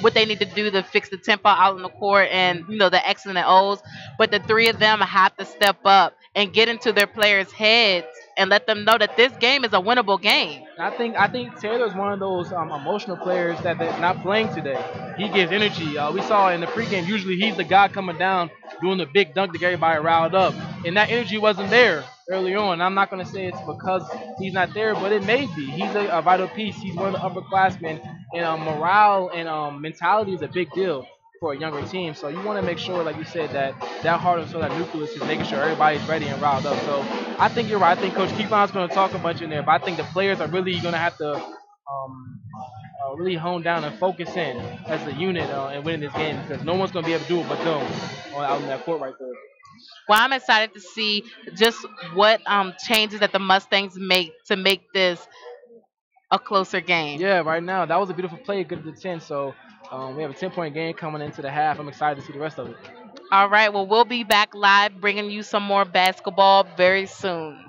what they need to do to fix the tempo out on the court and the X's and the O's, but the three of them have to step up and get into their players' heads and let them know that this game is a winnable game. I think Taylor's one of those emotional players that they're not playing today. He gives energy. We saw in the pregame. Usually he's the guy coming down doing the big dunk to get everybody riled up, and that energy wasn't there early on. I'm not going to say it's because he's not there, but it may be. He's a vital piece. He's one of the upperclassmen, and morale and mentality is a big deal for a younger team. So you want to make sure, like you said, that heart and soul, that nucleus is making sure everybody's ready and riled up. So I think you're right. I think Coach Keefon's going to talk a bunch in there, but I think the players are really going to have to really hone down and focus in as a unit and winning this game because no one's going to be able to do it but them out in that court right there. Well, I'm excited to see just what changes that the Mustangs make to make this a closer game. Yeah, right now that was a beautiful play, good to 10. So we have a 10-point game coming into the half. I'm excited to see the rest of it. All right, well, we'll be back live bringing you some more basketball very soon.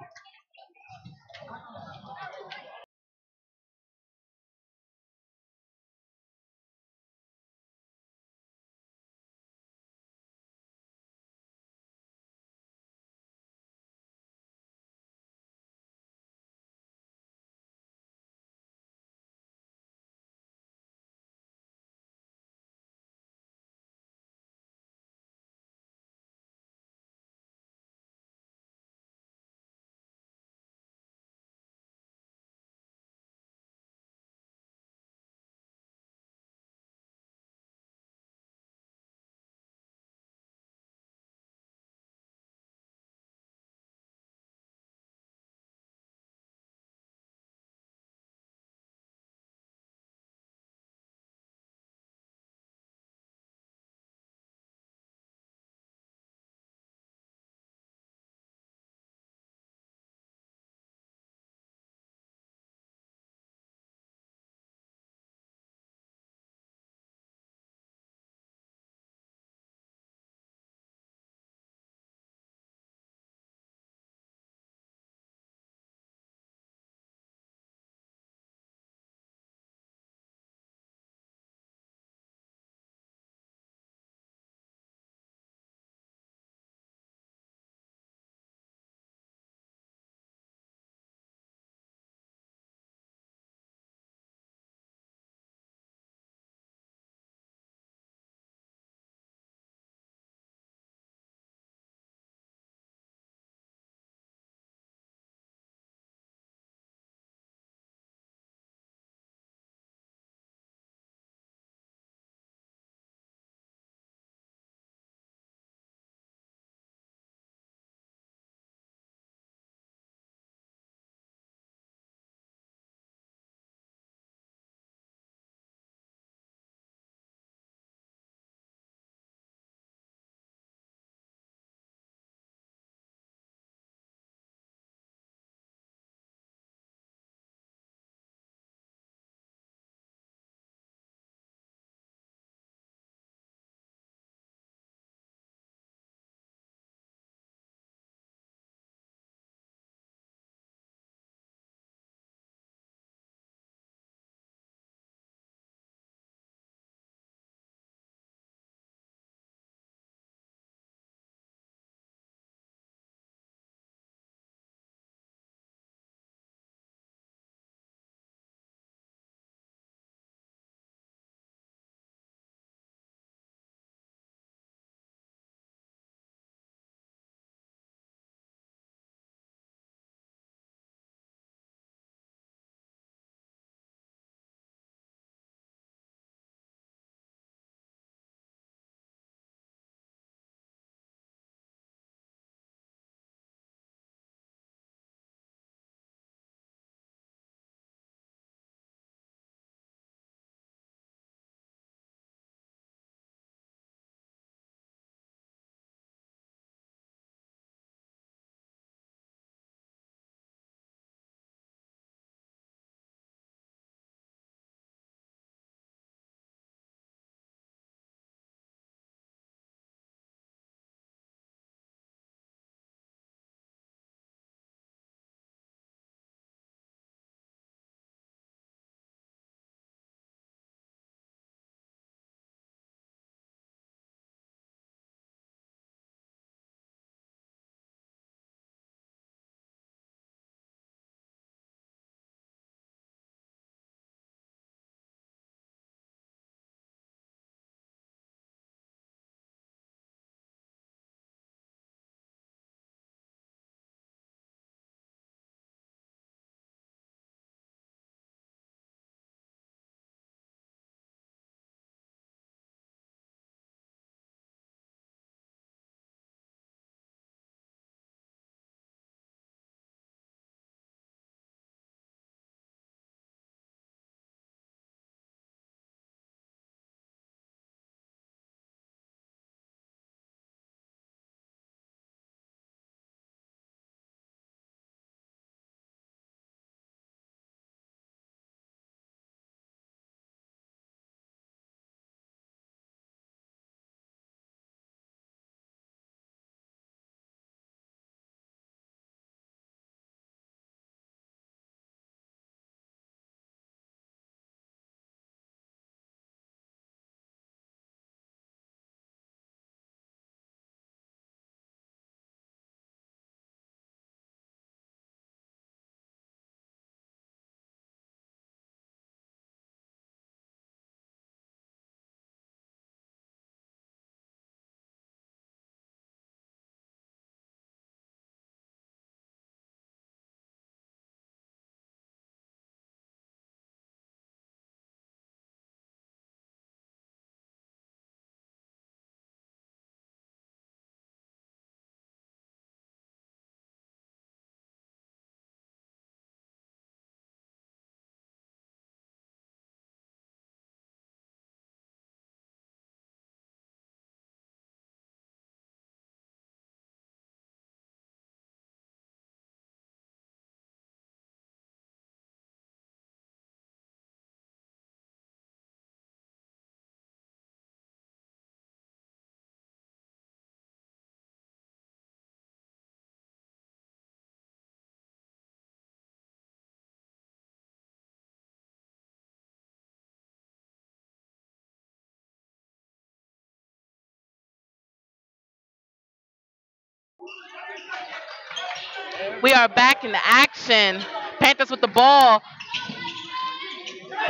We are back in action. Panthers with the ball.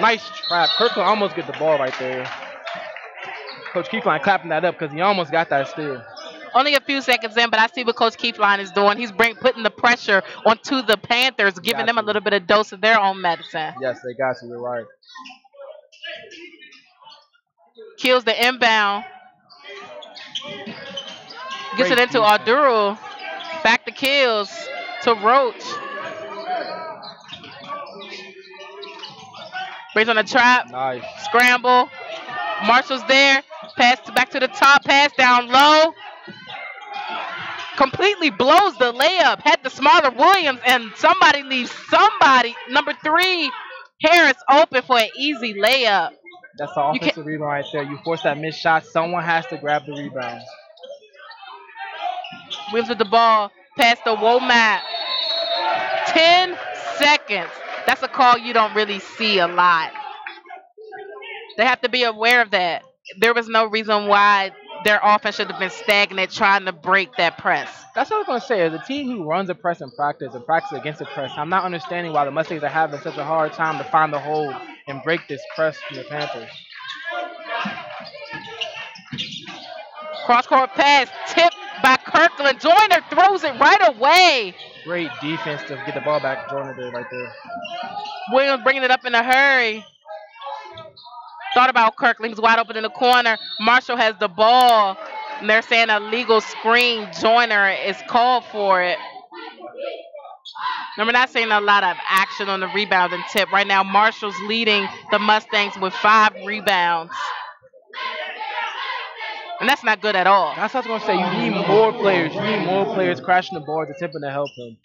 Nice trap. Kirkland almost get the ball right there. Coach Keefline clapping that up because he almost got that steal. Only a few seconds in, but I see what Coach Keefline is doing. He's putting the pressure onto the Panthers, giving Got them a you. little bit of dose of their own medicine. Yes, they got you. You're right. Kills the inbound. Gets Great it into defense. Arduro. Back to Kills to Roach. Brings on the trap. Nice. Scramble. Marshall's there. Pass back to the top. Pass down low. Completely blows the layup. Had the smaller Williams, and somebody leaves somebody. Number 3, Harris, open for an easy layup. That's the You can't. offensive rebound right there. You force that missed shot. Someone has to grab the rebound. Williams with the ball. Pass the Womack. 10 seconds. That's a call you don't really see a lot. They have to be aware of that. There was no reason why their offense should have been stagnant trying to break that press. That's what I was going to say. As a team who runs a press in practice and practices against the press, I'm not understanding why the Mustangs are having such a hard time to find the hole and break this press from the Panthers. Cross court pass tipped by Kirkland. Joyner throws it right away. Great defense to get the ball back. Jordan did right there. Williams bringing it up in a hurry. Thought about Kirkland. He's wide open in the corner. Marshall has the ball. And they're saying a legal screen. Joyner is called for it. And we're not seeing a lot of action on the rebound and tip. Right now, Marshall's leading the Mustangs with 5 rebounds. And that's not good at all. That's what I was going to say. You need more players. You need more players crashing the boards, attempting to help him.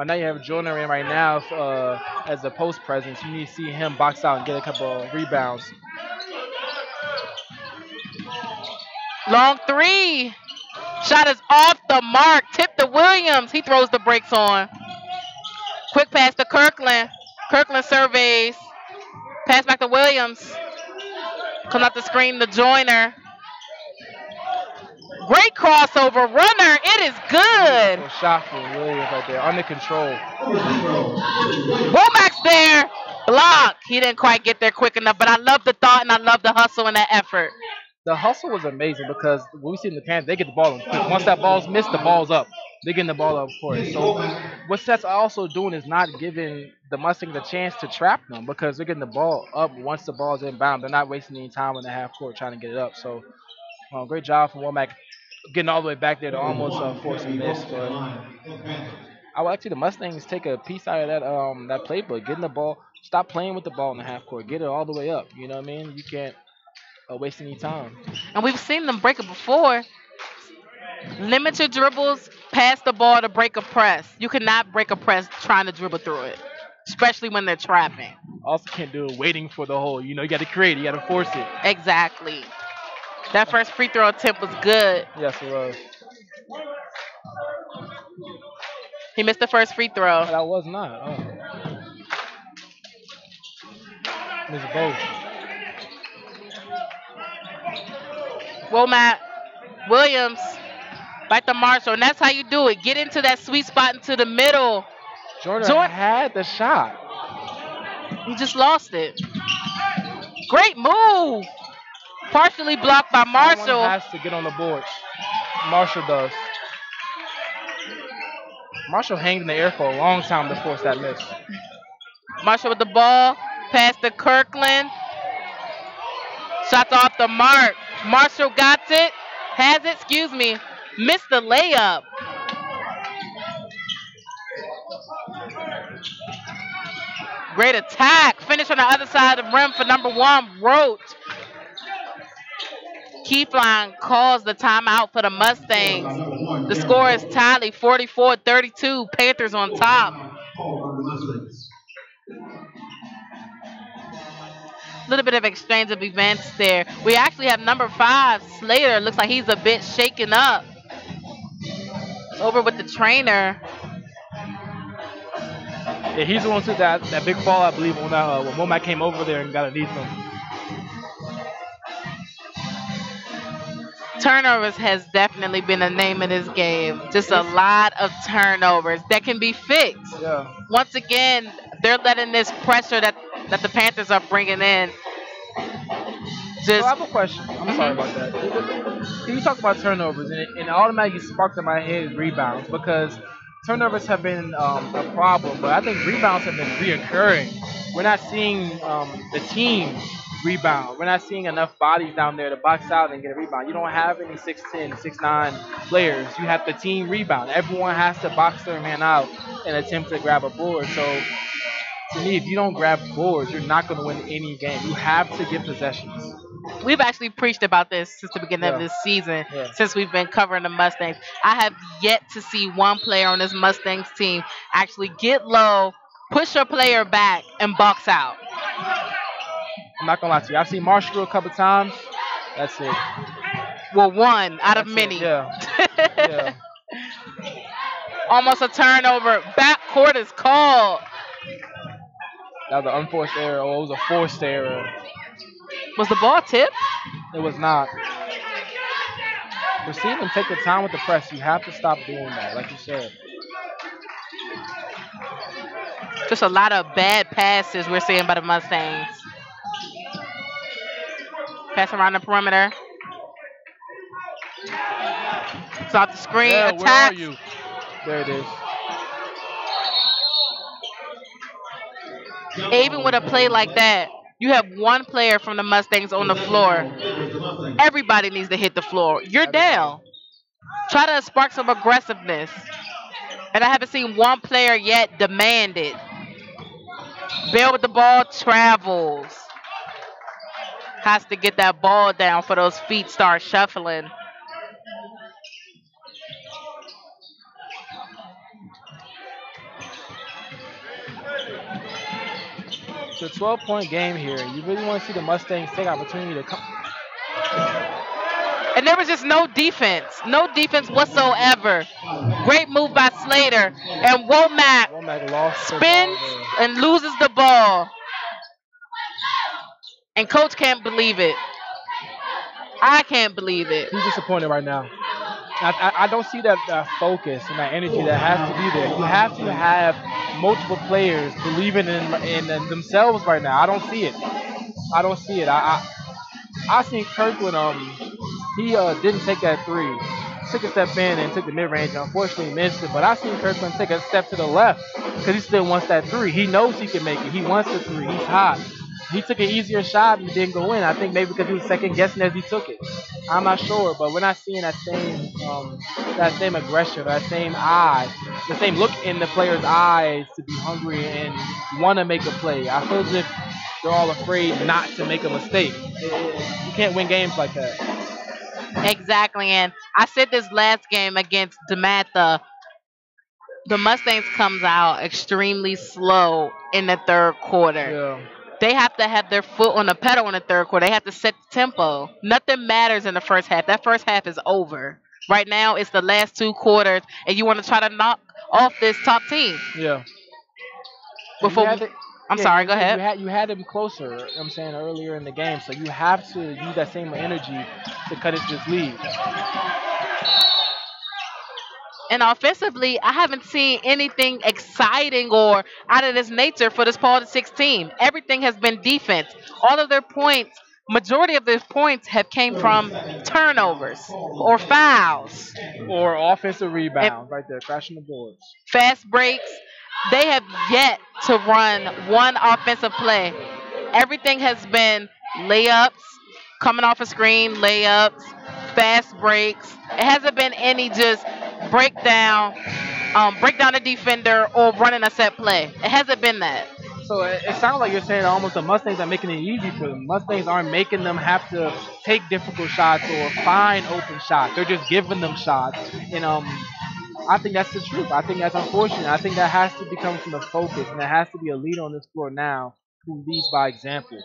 Now you have Jordan in right now as a post presence. You need to see him box out and get a couple of rebounds. Long 3. Shot is off the mark. Tip to Williams. He throws the brakes on. Quick pass to Kirkland. Kirkland surveys. Pass back to Williams. Comes out the screen to Joyner. Great crossover runner. It is good. Beautiful shot for Williams right there. Under control. Womack's there. Block. He didn't quite get there quick enough, but I love the thought and I love the hustle and that effort. The hustle was amazing because when we see in the Panthers, they get the ball in quick. Once that ball's missed, the ball's up. They're getting the ball up for it. So what Seth's also doing is not giving the Mustangs a chance to trap them because they're getting the ball up once the ball's inbound. They're not wasting any time in the half court trying to get it up. So great job from Womack getting all the way back there to almost force a miss. But I would like to see the Mustangs take a piece out of that playbook, getting the ball, stop playing with the ball in the half court, get it all the way up. You know what I mean? You can't waste any time. And we've seen them break it before. Limit your dribbles, pass the ball to break a press. You cannot break a press trying to dribble through it, especially when they're trapping. Also can't do it waiting for the hole. You got to create it. You got to force it. Exactly. That first free throw attempt was good. Yes, it was. He missed the first free throw. That was not. Oh. Missed both. Womack, Williams, back to Marshall, and that's how you do it. Get into that sweet spot into the middle. Jordan had the shot. He just lost it. Great move. Partially blocked by Marshall. Someone has to get on the boards. Marshall does. Marshall hanged in the air for a long time to force that miss. Marshall with the ball. Pass to Kirkland. Shots off the mark. Marshall got it. Has it, excuse me. Missed the layup. Great attack. Finish on the other side of the rim for number 1, Roach. Keefline calls the timeout for the Mustangs. The score is tally 44-32. Panthers on top. A little bit of exchange of events there. We actually have number 5, Slater. Looks like he's a bit shaken up. Over with the trainer. Yeah, he's the one who took that big fall, I believe, when Womack came over there and got underneath him. Turnovers has definitely been the name of this game. Just a It's lot of turnovers that can be fixed. yeah. Once again, they're letting this pressure that the Panthers are bringing in So I just. have a question. I'm sorry Mhm. about that. Can you talk about turnovers and it automatically sparked in my head rebounds because turnovers have been a problem, but I think rebounds have been reoccurring. We're not seeing the team rebound. We're not seeing enough bodies down there to box out and get a rebound. You don't have any 6'10", 6'9" players. You have the team rebound. Everyone has to box their man out and attempt to grab a board. So to me, if you don't grab boards, you're not going to win any game. You have to get possessions. We've actually preached about this since the beginning of Yeah, this season, yeah. since we've been covering the Mustangs. I have yet to see one player on this Mustangs team actually get low, push a player back, and box out. I'm not gonna lie to you. I've seen Marshall a couple times. That's it. Well, one out of That's it. many. Yeah, yeah. Almost a turnover. Backcourt is called. That was an unforced error, or it was a forced error. Was the ball tipped? It was not. We're seeing them take the time with the press. You have to stop doing that, like you said. Just a lot of bad passes we're seeing by the Mustangs. Pass around the perimeter. It's off the screen. Yeah, where are Attacks. you? There it is. Even with a play like that, you have one player from the Mustangs on the floor. Everybody needs to hit the floor. You're Everybody. down. Try to spark some aggressiveness. And I haven't seen one player yet demand it. Bell with the ball travels. Has to get that ball down for those feet start shuffling. It's a 12-point game here. You really want to see the Mustangs take opportunity to come. And there was just no defense. No defense whatsoever. Great move by Slater. And Womack Womack lost the ball spins there. and loses the ball. And coach can't believe it. I can't believe it. He's disappointed right now. I don't see that focus and that energy that has to be there. You have to have multiple players believing in themselves right now. I don't see it. I don't see it. I seen Kirkland. He didn't take that three. Took a step in and took the mid range. Unfortunately, missed it. But I seen Kirkland take a step to the left because he still wants that three. He knows he can make it. He wants the three. He's hot. He took an easier shot and didn't go in. I think maybe because he was second guessing as he took it. I'm not sure, but we're not seeing that same aggression, that same eye, the same look in the players' eyes to be hungry and want to make a play. I feel as if they're all afraid not to make a mistake. You can't win games like that. Exactly. And I said this last game against DeMatha, the Mustangs comes out extremely slow in the third quarter. Yeah. They have to have their foot on the pedal in the third quarter. They have to set the tempo. Nothing matters in the first half. That first half is over. Right now, it's the last two quarters, and you want to try to knock off this top team. Yeah. And you Before, had to, I'm yeah, sorry, go ahead. you had him closer. You know what I'm saying earlier in the game, so you have to use that same energy to cut into this lead. And offensively, I haven't seen anything exciting or out of this nature for this Paul Six team. Everything has been defense. All of their points, majority of their points have came from turnovers or fouls Or offensive and rebound right there, crashing the boards. fast breaks. They have yet to run one offensive play. Everything has been layups, coming off a screen, layups, fast breaks. It hasn't been any just breakdown, break down a defender or running a set play. It hasn't been that. So it sounds like you're saying almost the Mustangs are making it easy for them. Mustangs aren't making them have to take difficult shots or find open shots. They're just giving them shots. And I think that's the truth. I think that's unfortunate. I think that has to become from the focus, and there has to be a leader on this floor now who leads by example.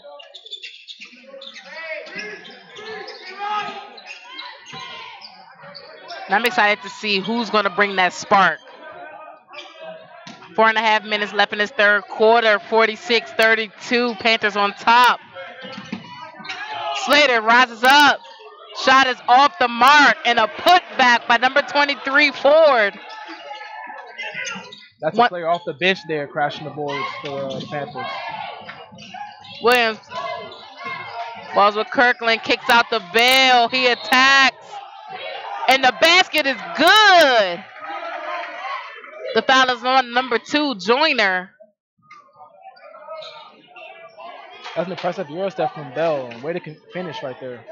And I'm excited to see who's going to bring that spark. 4.5 minutes left in this third quarter. 46-32. Panthers on top. Slater rises up. Shot is off the mark and a putback by number 23 Ford. That's a One, player off the bench there crashing the boards for the Panthers. Williams balls with Kirkland, kicks out the bail. He attacks, and the basket is good. The foul is on number 2 Joyner. That's an impressive Euro step from Bell. Way to finish right there.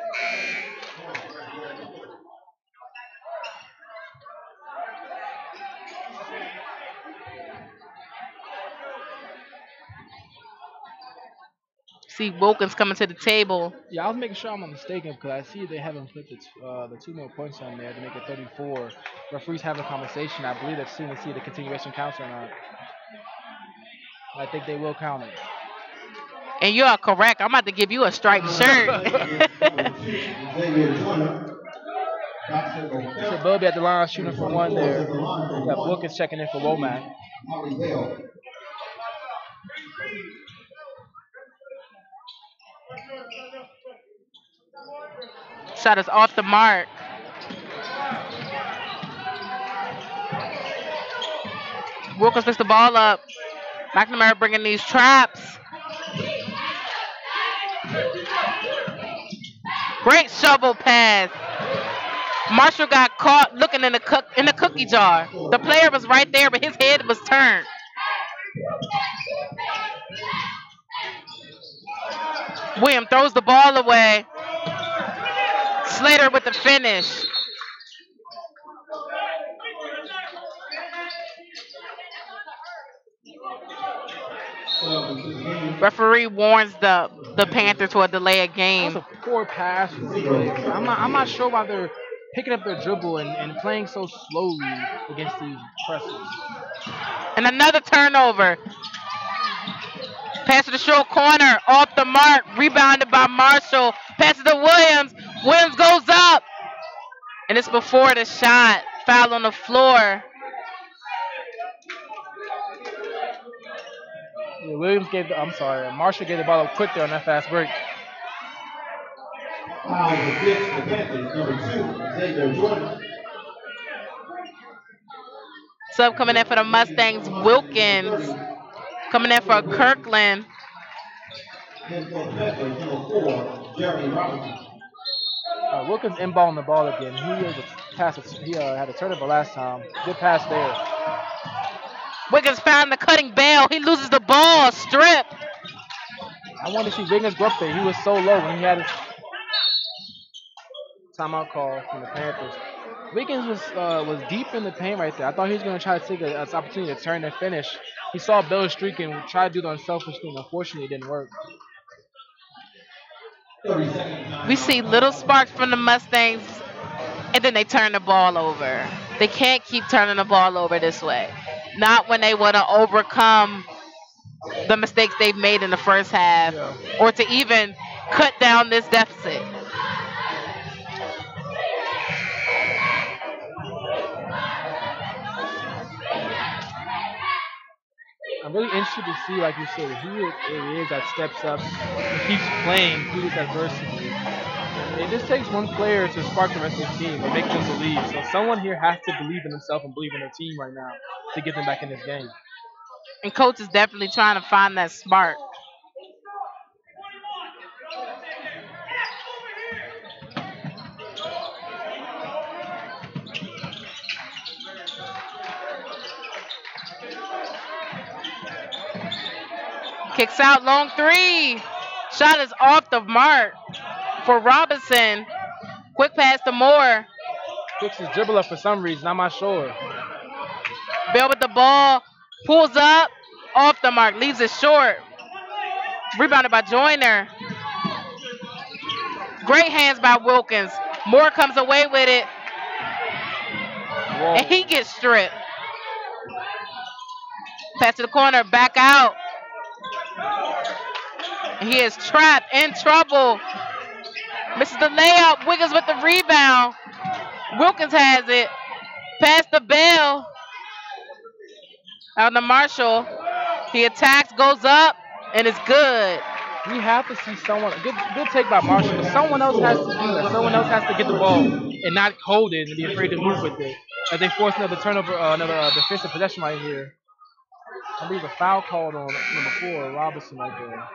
See Wilkins coming to the table. Yeah, I was making sure I'm not mistaken because I see they haven't put the 2 more points on there to make it 34. Referees having a conversation. I believe they're seeing to see the continuation counts or not. I think they will count it. And you are correct. I'm about to give you a striped shirt. So Bell be at the line shooting for 1 there. Yeah, Wilkins checking in for Womack. Shot is off the mark. Wilkins picks the ball up. McNamara bringing these traps. Great shovel pass. Marshall got caught looking in the cookie jar. The player was right there, but his head was turned. William throws the ball away. Slater with the finish. Referee warns the Panthers for a delay of That game. was a poor pass from the Wigs. I'm not sure why they're picking up their dribble and playing so slowly against these pressers. And another turnover. Pass to the short corner, off the mark, rebounded by Marshall. Pass to Williams. Williams goes up, and it's before the shot. Foul on the floor. Yeah, Marshall gave the ball up quick there on that fast break. Sub coming in for the Mustangs, Wilkins. Coming in for Kirkland. Wilkins inballing the ball again. He had a turnover last time. Good pass there. Wiggins found the cutting bail. He loses the ball. Strip. I want to see Wiggins go up there. He was so low when he had his timeout call from the Panthers. Wiggins was deep in the paint right there. I thought he was going to try to take an opportunity to turn and finish. He saw Bill streaking, tried to do the unselfish thing. Unfortunately, it didn't work. We see little sparks from the Mustangs, and then they turn the ball over. They can't keep turning the ball over this way. Not when they want to overcome the mistakes they've made in the first half, or to even cut down this deficit. I'm really interested to see, like you said, who it is that steps up and keeps playing through this adversity. It just takes one player to spark the rest of the team and make them believe. So someone here has to believe in himself and believe in their team right now to get them back in this game. And coach is definitely trying to find that spark. Kicks out, long 3. Shot is off the mark for Robinson. Quick pass to Moore. Picks his dribble up for some reason. I'm not sure. Bell with the ball. Pulls up. Off the mark. Leaves it short. Rebounded by Joyner. Great hands by Wilkins. Moore comes away with it. Whoa. And he gets stripped. Pass to the corner. Back out. He is trapped, in trouble. Misses the layup. Wiggins with the rebound. Wilkins has it. Pass the Bell. Out to Marshall. He attacks, goes up, and it's good. We have to see someone. Good take by Marshall, but someone else has to do that. Someone else has to get the ball and not hold it and be afraid to move with it. As they force another turnover, another defensive possession right here. I believe a foul called on number 4, Robinson, right there.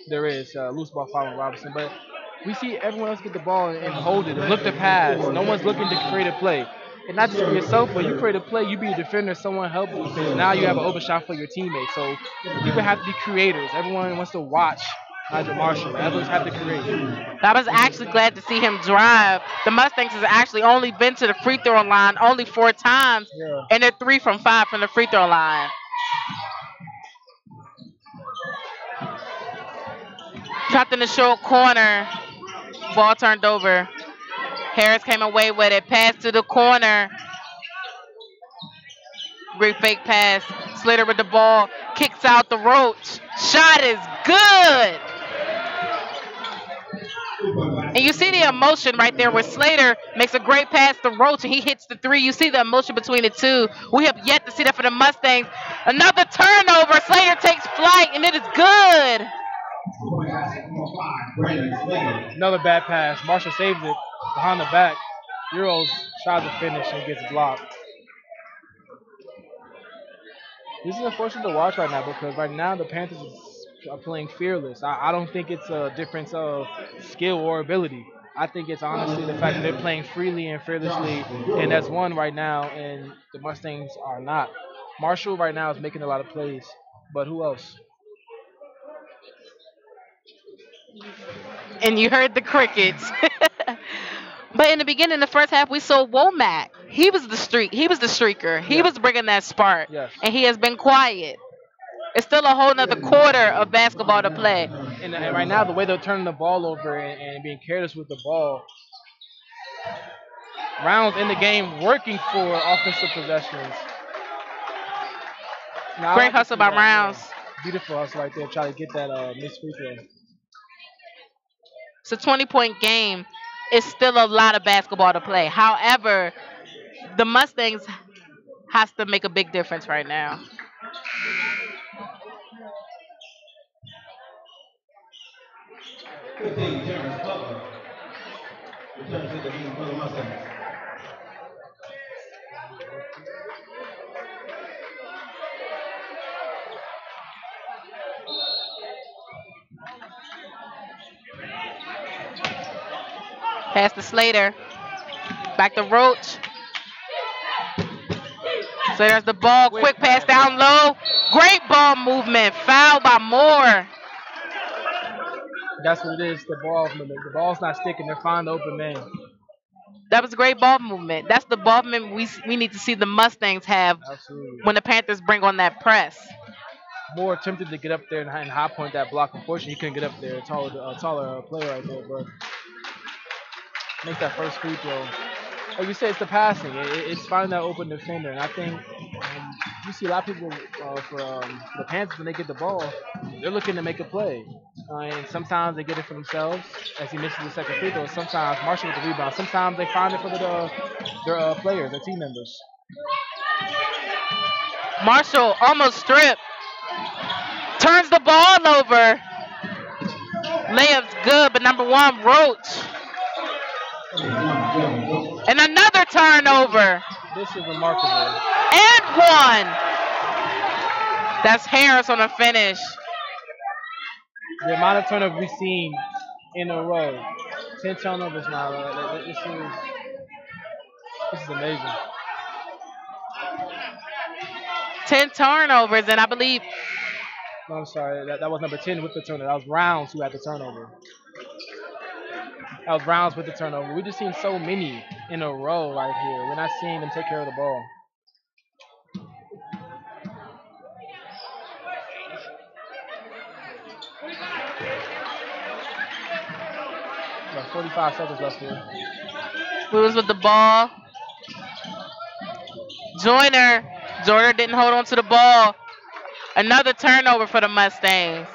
There is loose ball foul on Robinson, but we see everyone else get the ball and hold it and look to pass. No one's looking to create a play. And not just for yourself, but you create a play, you be a defender, someone help defense. Now you have an open shot for your teammates. So people have to be creators. Everyone wants to watch Nigel Marshall. Others have to create. I was actually glad to see him drive. The Mustangs has actually only been to the free throw line only 4 times, Yeah. and they're 3 from 5 from the free throw line. Trapped in the short corner. Ball turned over. Harris came away with it. Pass to the corner. Great fake pass. Slater with the ball. Kicks out the Roach. Shot is good. And you see the emotion right there where Slater makes a great pass to Roach and he hits the 3. You see the emotion between the two. We have yet to see that for the Mustangs. Another turnover. Slater takes flight and it is good. Another bad pass. Marshall saves it behind the back. Euros tries to finish and gets blocked. This is unfortunate to watch right now because right now the Panthers are playing fearless. I don't think it's a difference of skill or ability. I think it's honestly the fact that they're playing freely and fearlessly, and that's one right now, and the Mustangs are not. Marshall right now is making a lot of plays, but who else? And you heard the crickets. But in the beginning, the first half, we saw Womack. He was the streak. He was the streaker. He Yeah. was bringing that spark, Yes. and he has been quiet. It's still a whole nother quarter of basketball to play. And right now, the way they're turning the ball over and being careless with the ball, rounds in the game working for offensive possessions. Now, I Great like to hustle see by that, Rounds. yeah. Beautiful hustle right there. Try to get that missed free throw. It's a 20-point game. It's still a lot of basketball to play. However, the Mustangs has to make a big difference right now. 15, Terrence Butler. Returns to the game for the Mustangs. Pass to Slater. Back to Roach. So there's the ball. Quick pass down low. Great ball movement. Foul by Moore. That's what it is. The ball, the ball's not sticking. They're finding the open man. That was a great ball movement. That's the ball movement we need to see the Mustangs have Absolutely. when the Panthers bring on that press. More attempted to get up there and high point that block. Unfortunately, he couldn't get up there. Taller player right there, but makes that first free throw. Like you said, it's the passing. It's finding that open defender, and I think you see a lot of people for the Panthers when they get the ball, they're looking to make a play, and sometimes they get it for themselves as he misses the second free throw. Sometimes Marshall with the rebound. Sometimes they find it for their players, their team members. Marshall almost stripped. Turns the ball over. Layup's good, but number 1, Roach. And another turnover. This is remarkable. And 1. That's Harris on the finish. The amount of turnovers we've seen in a row. 10 turnovers now. This is amazing. 10 turnovers, and I believe No, I'm sorry. That was number 10 with the turnover. That was Rounds who had the turnover. That was Rounds with the turnover. We've just seen so many in a row right here. We're not seeing them take care of the ball. About 45 seconds left here. Lewis with the ball. Joyner didn't hold on to the ball. Another turnover for the Mustangs.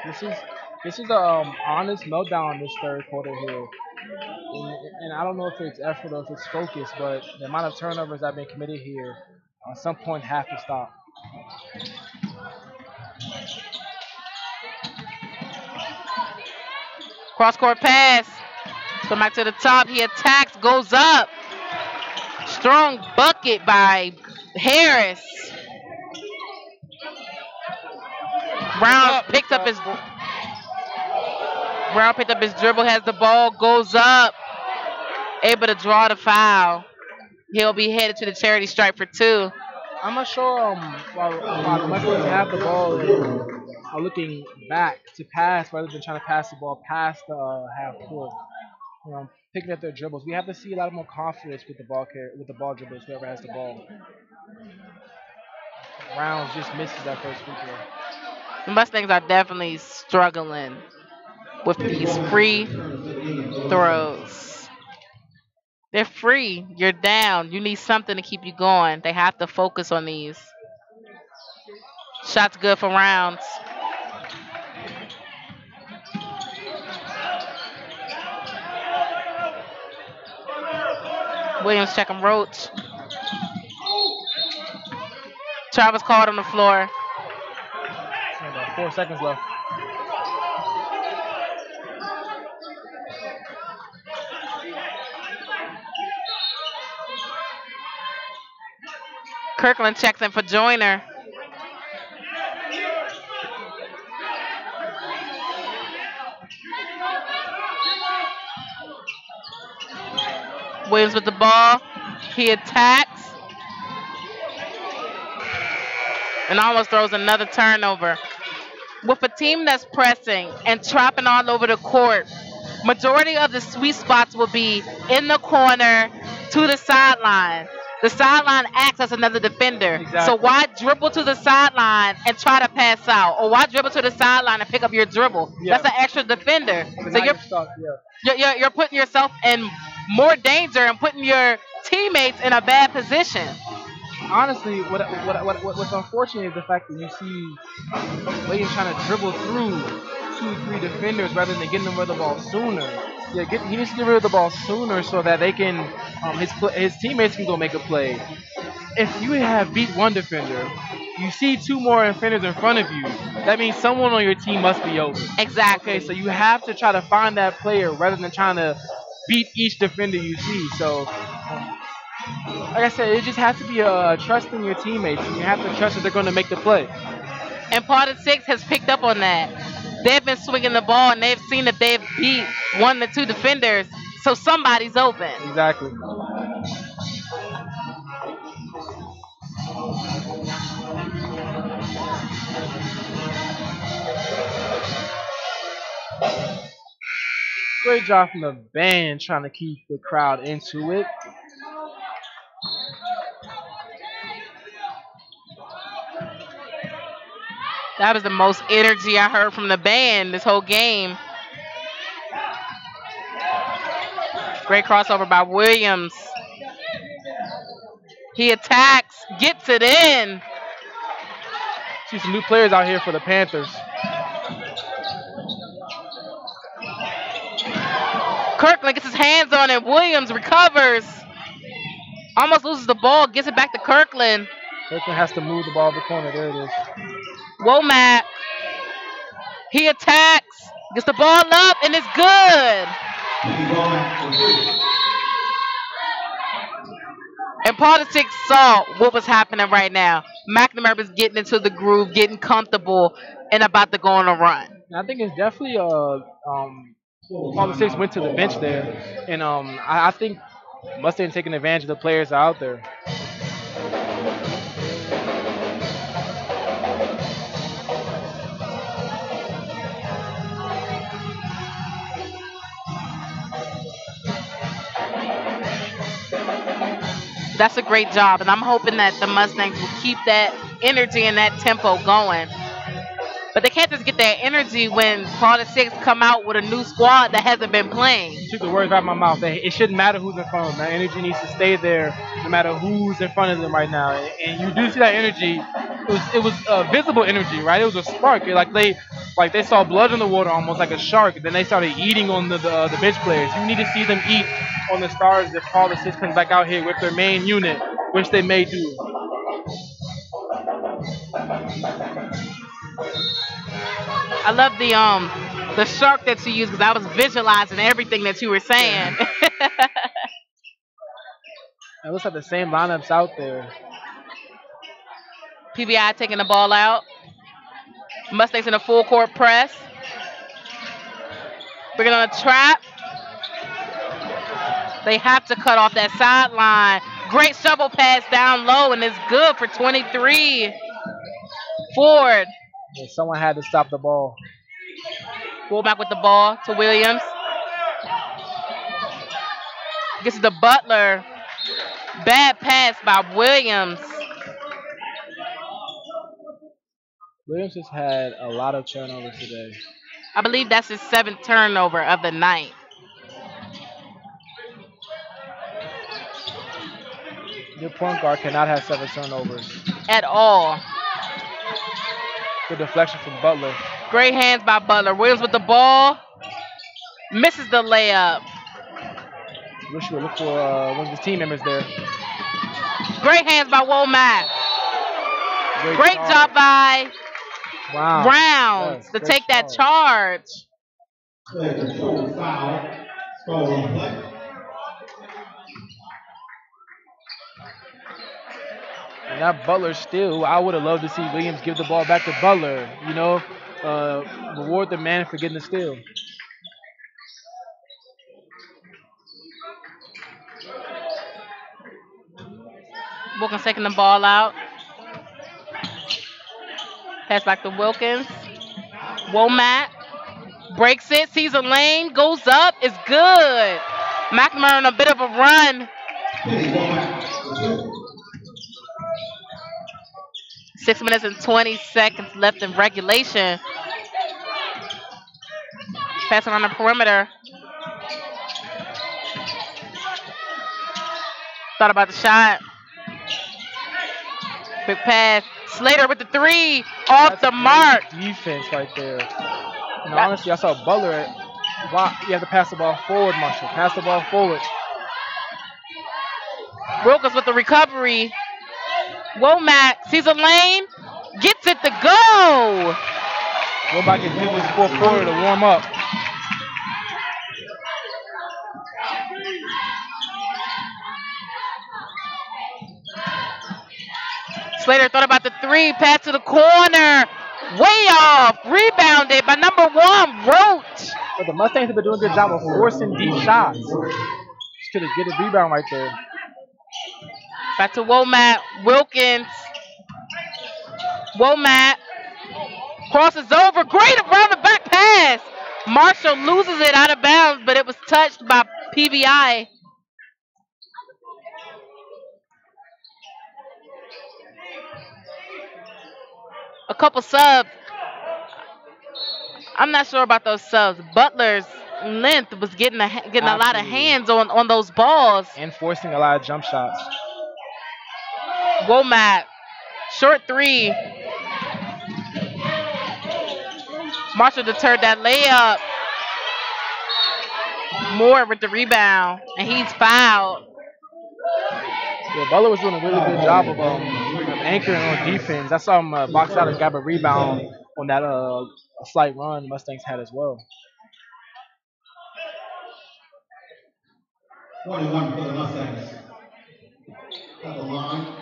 This is a honest meltdown in this third quarter here. And I don't know if it's effort or if it's focus, but the amount of turnovers that have been committed here at some point have to stop. Cross court pass. Come back to the top. He attacks, goes up. Strong bucket by Harris. Brown picked up his Brown picked up his dribble, has the ball, goes up, able to draw the foul. He'll be headed to the charity stripe for two. I'm not sure while the Mustangs have the ball and are looking back to pass rather than trying to pass the ball past the half court. Picking up their dribbles. We have to see a lot more confidence with the ball dribbles. Whoever has the ball. Rounds just misses that first free throw. The Mustangs are definitely struggling with these free throws. They're free. You're down. You need something to keep you going. They have to focus on these. Shots good for Rounds. Williams checking Roach. Travis called on the floor. About 4 seconds left. Kirkland checks in for Joyner. Williams with the ball. He attacks. And almost throws another turnover. With a team that's pressing and trapping all over the court, majority of the sweet spots will be in the corner to the sideline. The sideline acts as another defender. Exactly. So why dribble to the sideline and try to pass out? Or why dribble to the sideline and pick up your dribble? Yeah. That's an extra defender. But So now you're stuck, you're putting yourself in more danger and putting your teammates in a bad position. Honestly, what's unfortunate is the fact that you see Williams trying to dribble through 2, 3 defenders rather than getting them rid of the ball sooner. Yeah, he needs to get rid of the ball sooner so that they can his teammates can go make a play. If you have beat one defender, you see 2 more defenders in front of you. That means someone on your team must be open. Exactly. Okay, so you have to try to find that player rather than trying to beat each defender you see. So, like I said, it just has to be trusting your teammates. And you have to trust that they're going to make the play. And part of 6 has picked up on that. They've been swinging the ball and they've seen that they've beat 1 to 2 defenders, so somebody's open. Exactly. Great job from the band trying to keep the crowd into it. That was the most energy I heard from the band this whole game. Great crossover by Williams. He attacks, gets it in. See some new players out here for the Panthers. Kirkland gets his hands on it. Williams recovers. Almost loses the ball, gets it back to Kirkland. Kirkland has to move the ball to the corner. There it is. Womack. He attacks, gets the ball up, and it's good. And politics saw what was happening right now. McNamara was getting into the groove, getting comfortable, and about to go on a run. I think it's definitely politics went to the bench there, and I think Mustang taking advantage of the players out there. That's a great job, and I'm hoping that the Mustangs will keep that energy and that tempo going. But they can't just get that energy when Florida 6 come out with a new squad that hasn't been playing. You took the words out of my mouth. It shouldn't matter who's in front of them. That energy needs to stay there no matter who's in front of them right now. And you do see that energy. It was visible energy, right? It was a spark. Like they saw blood in the water, almost like a shark. Then they started eating on the bench players. You need to see them eat on the stars if Florida 6 comes back out here with their main unit, which they may do. I love The shark that you used because I was visualizing everything that you were saying. Yeah. It looks like the same lineups out there. PBI taking the ball out. Mustangs in a full court press. Bringing on a trap. They have to cut off that sideline. Great shovel pass down low, and it's good for 23. Ford. Yeah, someone had to stop the ball. Fullback with the ball to Williams. Gets to the Butler. Bad pass by Williams. Williams just had a lot of turnovers today. I believe that's his 7th turnover of the night. Your point guard cannot have 7 turnovers. At all. Good deflection from Butler. Great hands by Butler. Williams with the ball. Misses the layup. Wish you would look for one of his team members there. Great hands by Womack. Great job by Rounds to take that charge. Player control foul. Score on play. And that Butler steal, I would have loved to see Williams give the ball back to Butler. You know, reward the man for getting the steal. Wilkins taking the ball out. Pass back to Wilkins. Womack breaks it, sees a lane, goes up, it's good. McNamara on a bit of a run. 6 minutes and 20 seconds left in regulation. Pass around the perimeter. Thought about the shot. Quick pass. Slater with the 3 off the mark. Defense right there. And honestly, I saw Butler. You have to pass the ball forward, Marshall. Pass the ball forward. Wilkins with the recovery. Womack sees a lane. Gets it to go. Womack can do his fourth quarter to warm up. Slater thought about the 3, pass to the corner, way off, rebounded by number 1, Roach. But the Mustangs have been doing a good job of forcing deep shots. Just could have get a rebound right there. Back to Womack, Wilkins. Womack crosses over, great around the back pass. Marshall loses it out of bounds, but it was touched by PBI. A couple subs. I'm not sure about those subs. Butler's length was getting a lot of hands on those balls. And forcing a lot of jump shots. Womack, short 3. Marshall deterred that layup. Moore with the rebound, and he's fouled. Yeah, Butler was doing a really good job of anchoring on defense. I saw him box out and grab a rebound on that slight run Mustangs had as well. 21 for the Mustangs. At the line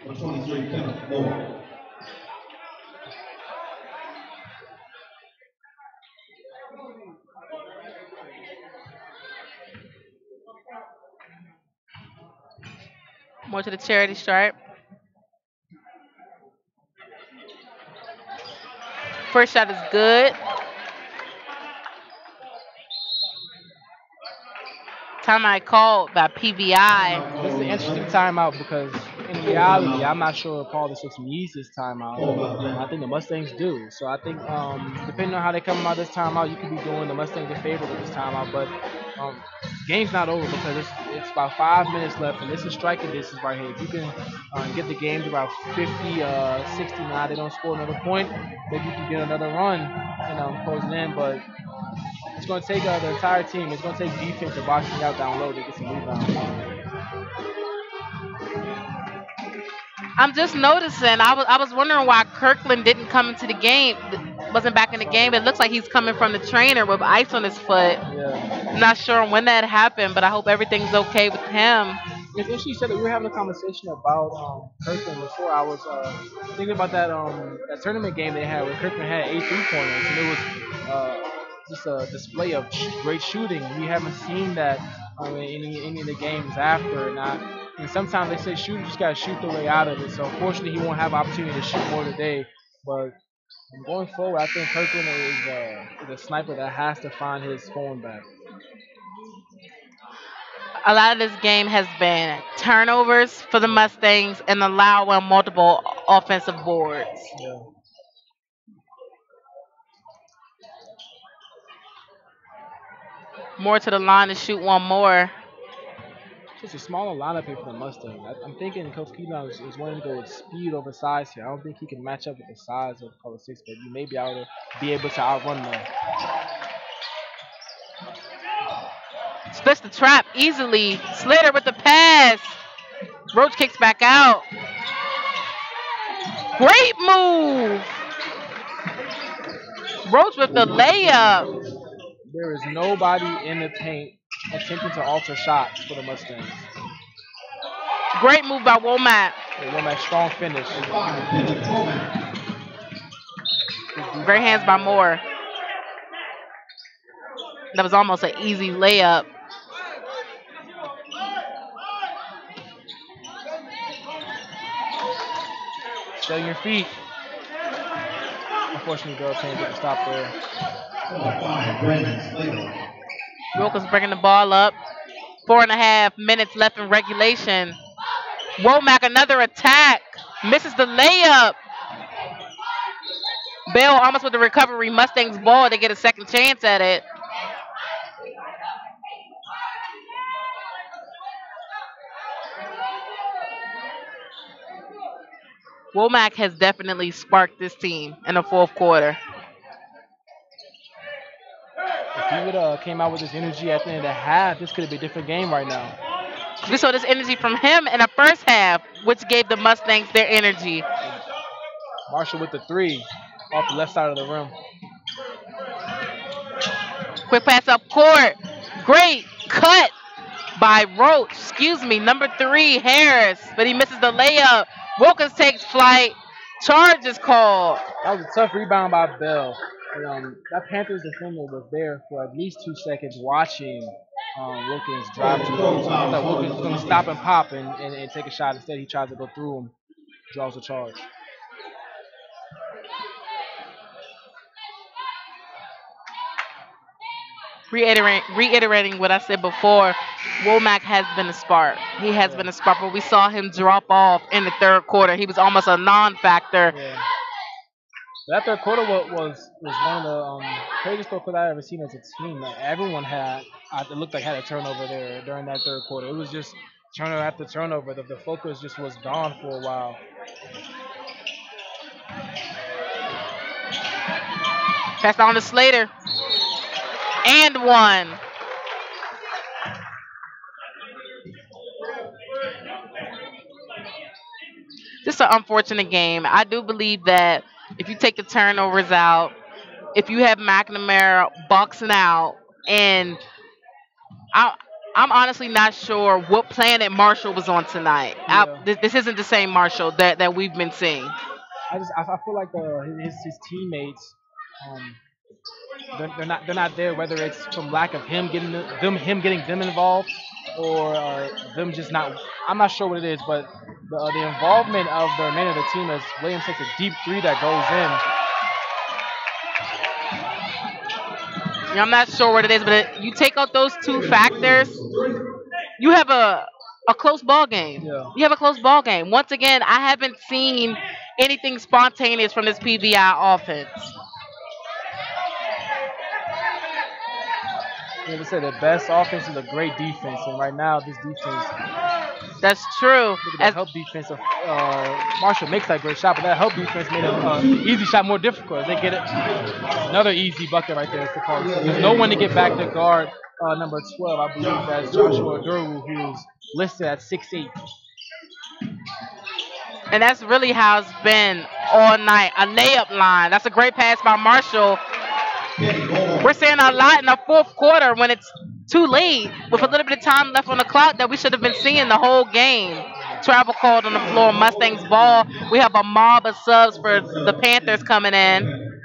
for 23, Kenneth Moore. More to the charity stripe. First shot is good. Timeout called by PBI. This is an interesting timeout because in reality, I'm not sure if Paul Six needs this timeout. I think the Mustangs do. So I think depending on how they come out this timeout, you could be doing the Mustangs a favor with this timeout. But game's not over because it's about 5 minutes left, and this is striking distance right here. If you can get the game to about 50, 69, they don't score another point, maybe you can get another run, closing in. But it's going to take the entire team. It's going to take defense and boxing out down low to get some rebounds. I'm just noticing. I was wondering why Kirkland didn't come into the game, wasn't back in the game. It looks like he's coming from the trainer with ice on his foot. Yeah. Not sure when that happened, but I hope everything's okay with him. It's interesting you said that we were having a conversation about Kirkland before. I was thinking about that tournament game they had where Kirkland had 8 3 pointers, and it was just a display of great shooting. We haven't seen that in any of the games after. And sometimes they say shooters just gotta shoot their way out of it. So unfortunately, he won't have opportunity to shoot more today. But going forward, I think Kirkland is a sniper that has to find his form back. A lot of this game has been turnovers for the Mustangs and allowing multiple offensive boards. Yeah. More to the line to shoot one more. Just a smaller lineup here for the Mustangs. I'm thinking Coach Keelan is wanting to go with speed over size here. I don't think he can match up with the size of Color 6, but he may be able to outrun them. Splits the trap easily. Slater with the pass. Roach kicks back out. Great move. Roach with the layup. There is nobody in the paint attempting to alter shots for the Mustangs. Great move by Womack. They want that strong finish. Great hands by Moore. That was almost an easy layup. Stay on your feet. Unfortunately, Bill can't get the stop there. Wilkins bringing the ball up. 4.5 minutes left in regulation. Womack another attack. Misses the layup. Bell almost with the recovery. Mustangs ball to get a second chance at it. Womack has definitely sparked this team in the fourth quarter. If he would have came out with his energy at the end of the half, this could have been a different game right now. We saw this energy from him in the first half, which gave the Mustangs their energy. Marshall with the three off the left side of the rim. Quick pass up court. Great cut by Roach. Excuse me, number 3, Harris. But he misses the layup. Wilkins takes flight. Charge is called. That was a tough rebound by Bell. That Panthers defender was there for at least 2 seconds watching Wilkins drive to the hoop. I thought Wilkins was going to stop and pop and take a shot. Instead, he tries to go through him, draws a charge. Reiterating what I said before, Womack has been a spark. He has been a spark, but we saw him drop off in the third quarter. He was almost a non-factor. Yeah. That third quarter was one of the craziest third quarter I've ever seen as a team. Like, everyone it looked like had a turnover there during that third quarter. It was just turnover after turnover. The focus just was gone for a while. Pass down to Slater. And one. Just an unfortunate game. I do believe that if you take the turnovers out, if you have McNamara boxing out, and I'm honestly not sure what planet Marshall was on tonight. Yeah. This isn't the same Marshall that we've been seeing. I feel like his teammates. They're not there, whether it's from lack of him getting them involved, or them just not. I'm not sure what it is, but the involvement of the remainder of the team as Williams takes a deep three that goes in. I'm not sure what it is, but you take out those 2 factors, you have a close ball game. Yeah. You have a close ball game. Once again, I haven't seen anything spontaneous from this PVI offense. Like I said, the best offense is a great defense, and right now this defense. That's true. Look at that help defense of Marshall makes that great shot, but that help defense made an easy shot more difficult. They get it. Another easy bucket right there for Carlos. There's no one to get back to guard number 12. I believe that's Joshua Durwu, who's listed at 6'8". And that's really how it's been all night. A layup line. That's a great pass by Marshall. Kenny We're Bowman. seeing a lot in the fourth quarter when it's too late with a Yeah. little bit of time left on the clock that we should have been seeing the whole game. Travel called on the floor. Mustangs ball. We have a mob of subs for the Panthers coming in.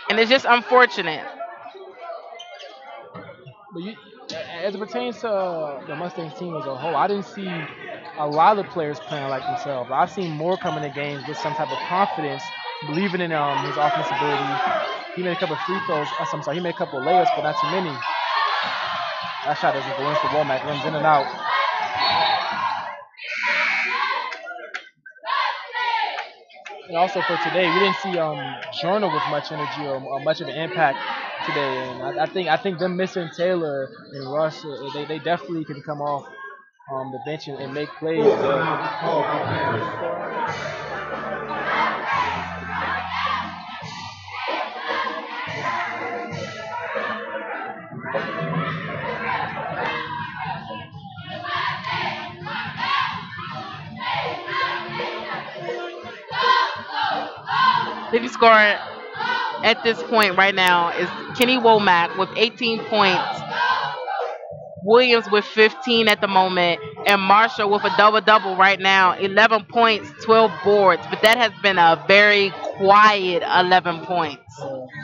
And it's just unfortunate. But as it pertains to the Mustangs team as a whole, I didn't see a lot of players playing like themselves. I've seen more coming to games with some type of confidence, believing in his offensive ability. He made a couple of free throws. I'm sorry, he made a couple of layups, but not too many. That shot doesn't go in for Womack. Runs in and out. And also for today, we didn't see Journal with much energy or much of an impact today. And I think them missing Taylor and Russ, they definitely can come off the bench and make plays. Full But timeout called by Panthers. Leading scorer at this point right now is Kenny Womack with 18 points, Williams with 15 at the moment, and Marshall with a double double right now, 11 points, 12 boards. But that has been a very quiet 11 points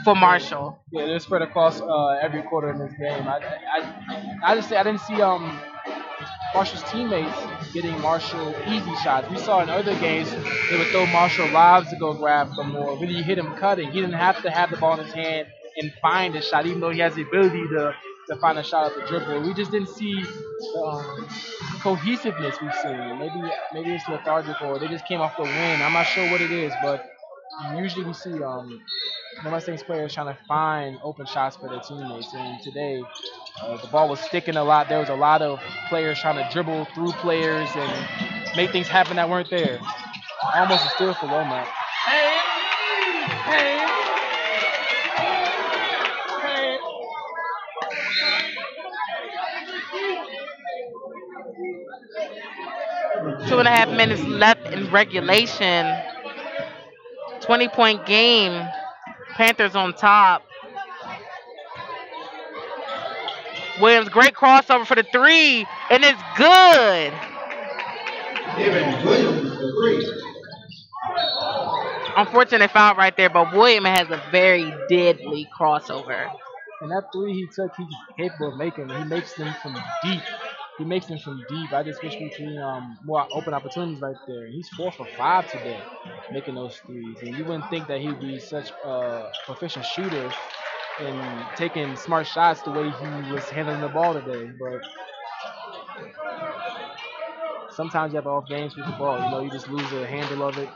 for Marshall. yeah, they're spread across every quarter in this game. I just say I didn't see Marshall's teammates getting Marshall easy shots. We saw in other games they would throw Marshall lobs to go grab them, or really you hit him cutting. He didn't have to have the ball in his hand and find a shot, even though he has the ability to find a shot at the dribble. We just didn't see the cohesiveness we've seen. Maybe it's lethargic or they just came off the win. I'm not sure what it is, but usually we see the Mustangs players trying to find open shots for their teammates. And today, the ball was sticking a lot. There was a lot of players trying to dribble through players and make things happen that weren't there. Almost a steal for Womack. 2.5 minutes left in regulation. 20-point game. Panthers on top. Williams, great crossover for the three, and it's good. Giving Williams the three. Unfortunate foul right there, but Williams has a very deadly crossover. And that three he took, he's capable of making. He makes them from deep. He makes them from deep. I just wish we see more open opportunities right there. He's 4 for 5 today, making those threes. And you wouldn't think that he'd be such a proficient shooter and taking smart shots the way he was handling the ball today. But sometimes you have off games with the ball. You just lose the handle of it.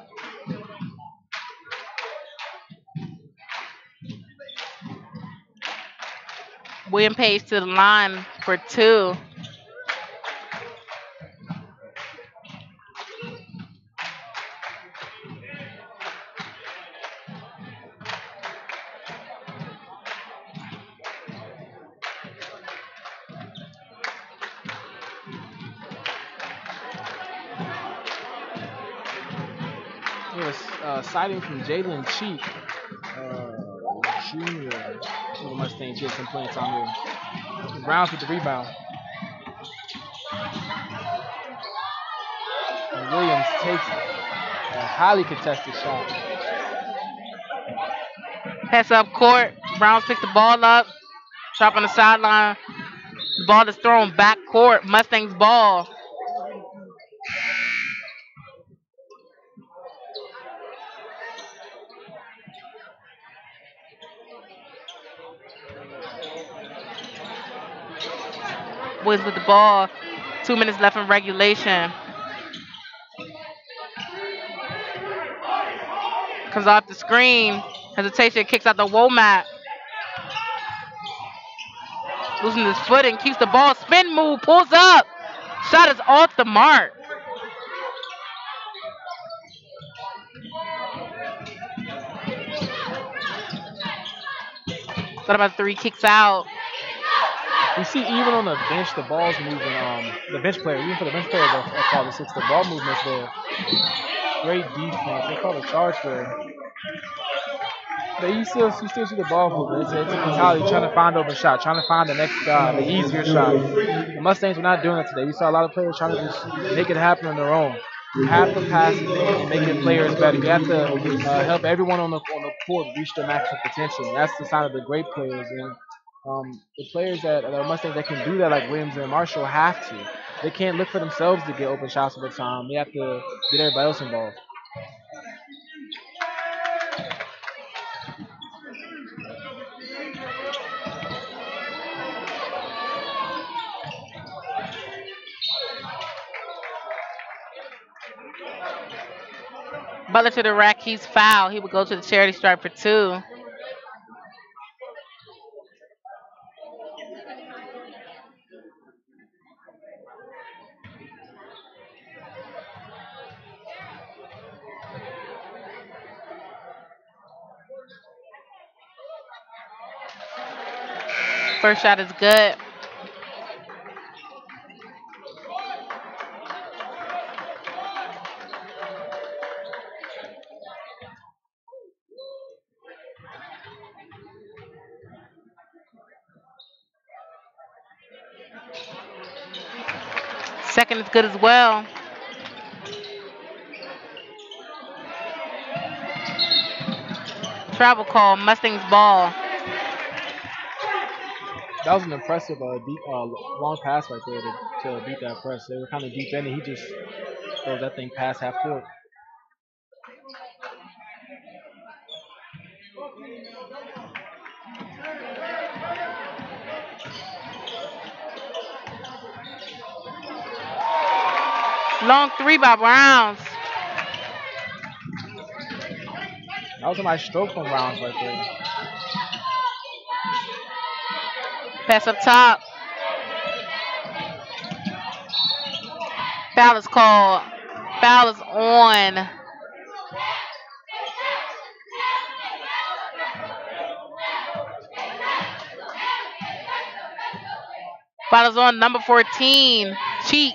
William Page to the line for two. It was sighting from Jalen Cheek, junior. For the Mustangs get some playing time here. Browns with the rebound. And Williams takes a highly contested shot. Pass up court. Browns pick the ball up. Drop on the sideline. The ball is thrown back court. Mustangs ball. Williams with the ball. 2 minutes left in regulation. Comes off the screen. Hesitation, kicks out the Womack. Losing his footing, keeps the ball. Spin move, pulls up. Shot is off the mark. Thought about three, kicks out. We see even on the bench, the ball's moving. The bench player, even for the bench players of Father Six, the ball movement's there. Great defense. They call a charge there. But you still see the ball moving. It's a Final mentality trying to find score. open shot, trying to find the next guy, the Final easier shot. zero The three. Mustangs were not doing it today. We saw a lot of players trying to just make it happen on their own. You have to pass and make your Replacing players number better. You have 32, to number help 6. everyone on the court reach their maximum potential. And that's the sign of the great players. And the players that are Mustangs that can do that, like Williams and Marshall, have to. They can't look for themselves to get open shots all the time. They have to get everybody else involved. Butler to the rack. He's foul. He would go to the charity stripe for two. First shot is good. Second is good as well. Travel call. Mustangs ball. That was an impressive long pass right there to beat that press. They were kind of deep in, and he just throws that thing past half court. Long three by Browns. That was a nice stroke from Rounds right there. Pass up top. Foul is called. Foul is on. Foul is on number 14. Cheek.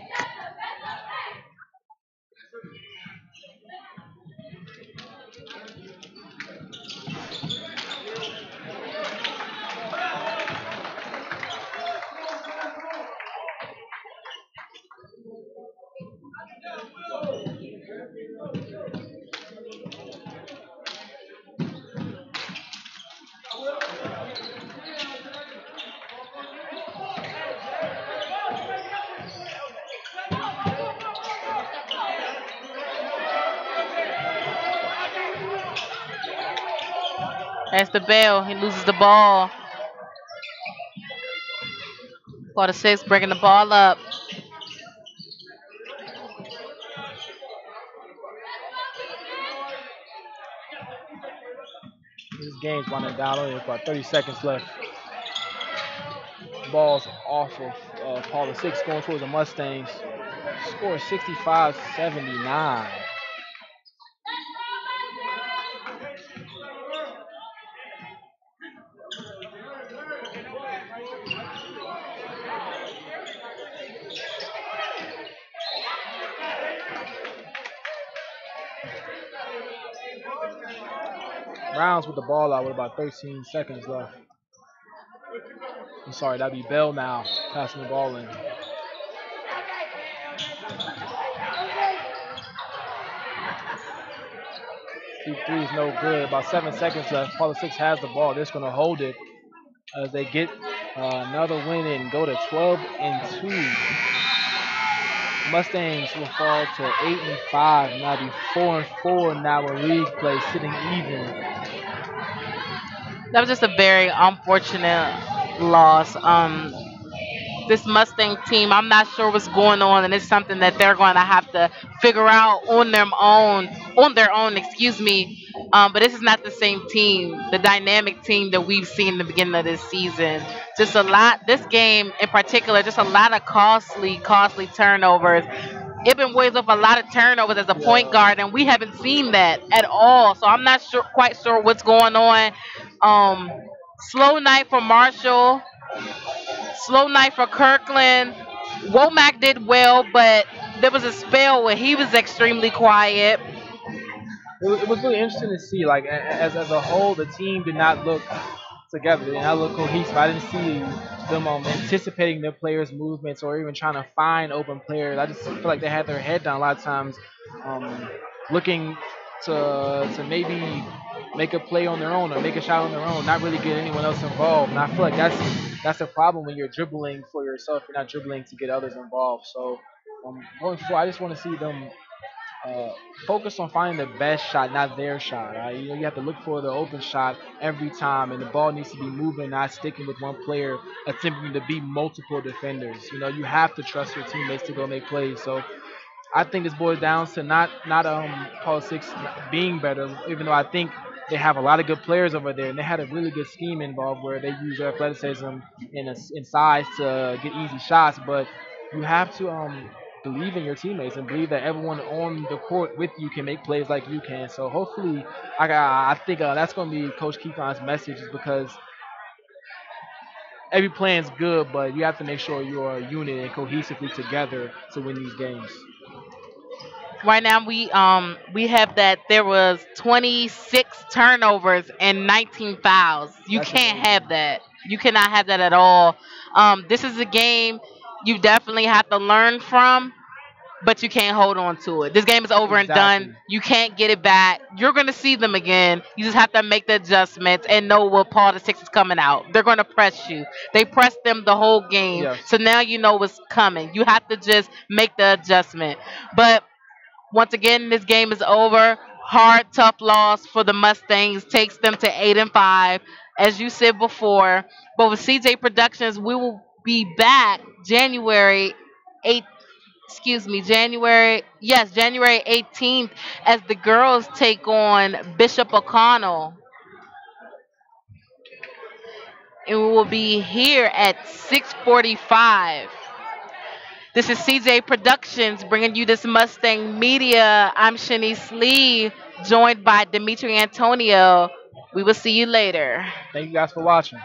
That's the bell. He loses the ball. Quarter six, breaking the ball up. This game's running down. Only about 30 seconds left. Ball's off of Paula Six going towards the Mustangs. Score 65-79. Browns with the ball out with about 13 seconds left. I'm sorry, that'd be Bell now passing the ball in. Deep three is no good. About 7 seconds left. Paula Six has the ball. They're just going to hold it as they get another win and go to 12-2. Mustangs will fall to 8-5. Now be 4-4 now with league play, sitting even. That was just a very unfortunate loss. This Mustang team, I'm not sure what's going on, and it's something that they're going to have to figure out on their own. On their own, excuse me. But this is not the same team, the dynamic team that we've seen in the beginning of this season. Just a lot. This game in particular, just a lot of costly turnovers. Ibn weighs up a lot of turnovers as a point Yeah. guard, and we haven't seen that at all. So I'm not quite sure what's going on. Um, Slow night for Marshall. Slow night for Kirkland. Womack did well, but there was a spell where he was extremely quiet. It was really interesting to see. Like as a whole, the team did not look together. They did not look cohesive. I didn't see them anticipating their players' movements or even trying to find open players. I just feel like they had their head down a lot of times, um, looking to maybe make a play on their own or make a shot on their own, not really get anyone else involved. And I feel like that's a problem when you're dribbling for yourself. You're not dribbling to get others involved. So going forward, I just want to see them uh, focus on finding the best shot, not their shot. Right? You have to look for the open shot every time, and the ball needs to be moving, not sticking with one player attempting to beat multiple defenders. You have to trust your teammates to go make plays. So I think this boils down to not politics being better, even though I think they have a lot of good players over there, and they had a really good scheme involved where they use their athleticism in size to get easy shots. But you have to believe in your teammates and believe that everyone on the court with you can make plays like you can. So hopefully, I think that's going to be Coach Keefon's message, is because every plan's good, but you have to make sure you are a unit and cohesively together to win these games. Right now we have that there was 26 turnovers and 19 fouls. You That's can't amazing. have that. You cannot have that at all. This is a game you definitely have to learn from, but you can't hold on to it. This game is over and done. Exactly. You can't get it back. You're gonna see them again. You just have to make the adjustments and know what part of six is coming out. They're gonna press you. They pressed them the whole game, Yes. so now you know what's coming. You have to just make the adjustment. But once again, this game is over. Hard, tough loss for the Mustangs takes them to 8-5, as you said before. But with CJ Productions, we will be back January 8th. Excuse me, January 18th, as the girls take on Bishop O'Connell, and we will be here at 6:45. This is CJ Productions bringing you this Mustang Media. I'm Shanice Lee, joined by Dimitri Antonio. We will see you later. Thank you guys for watching.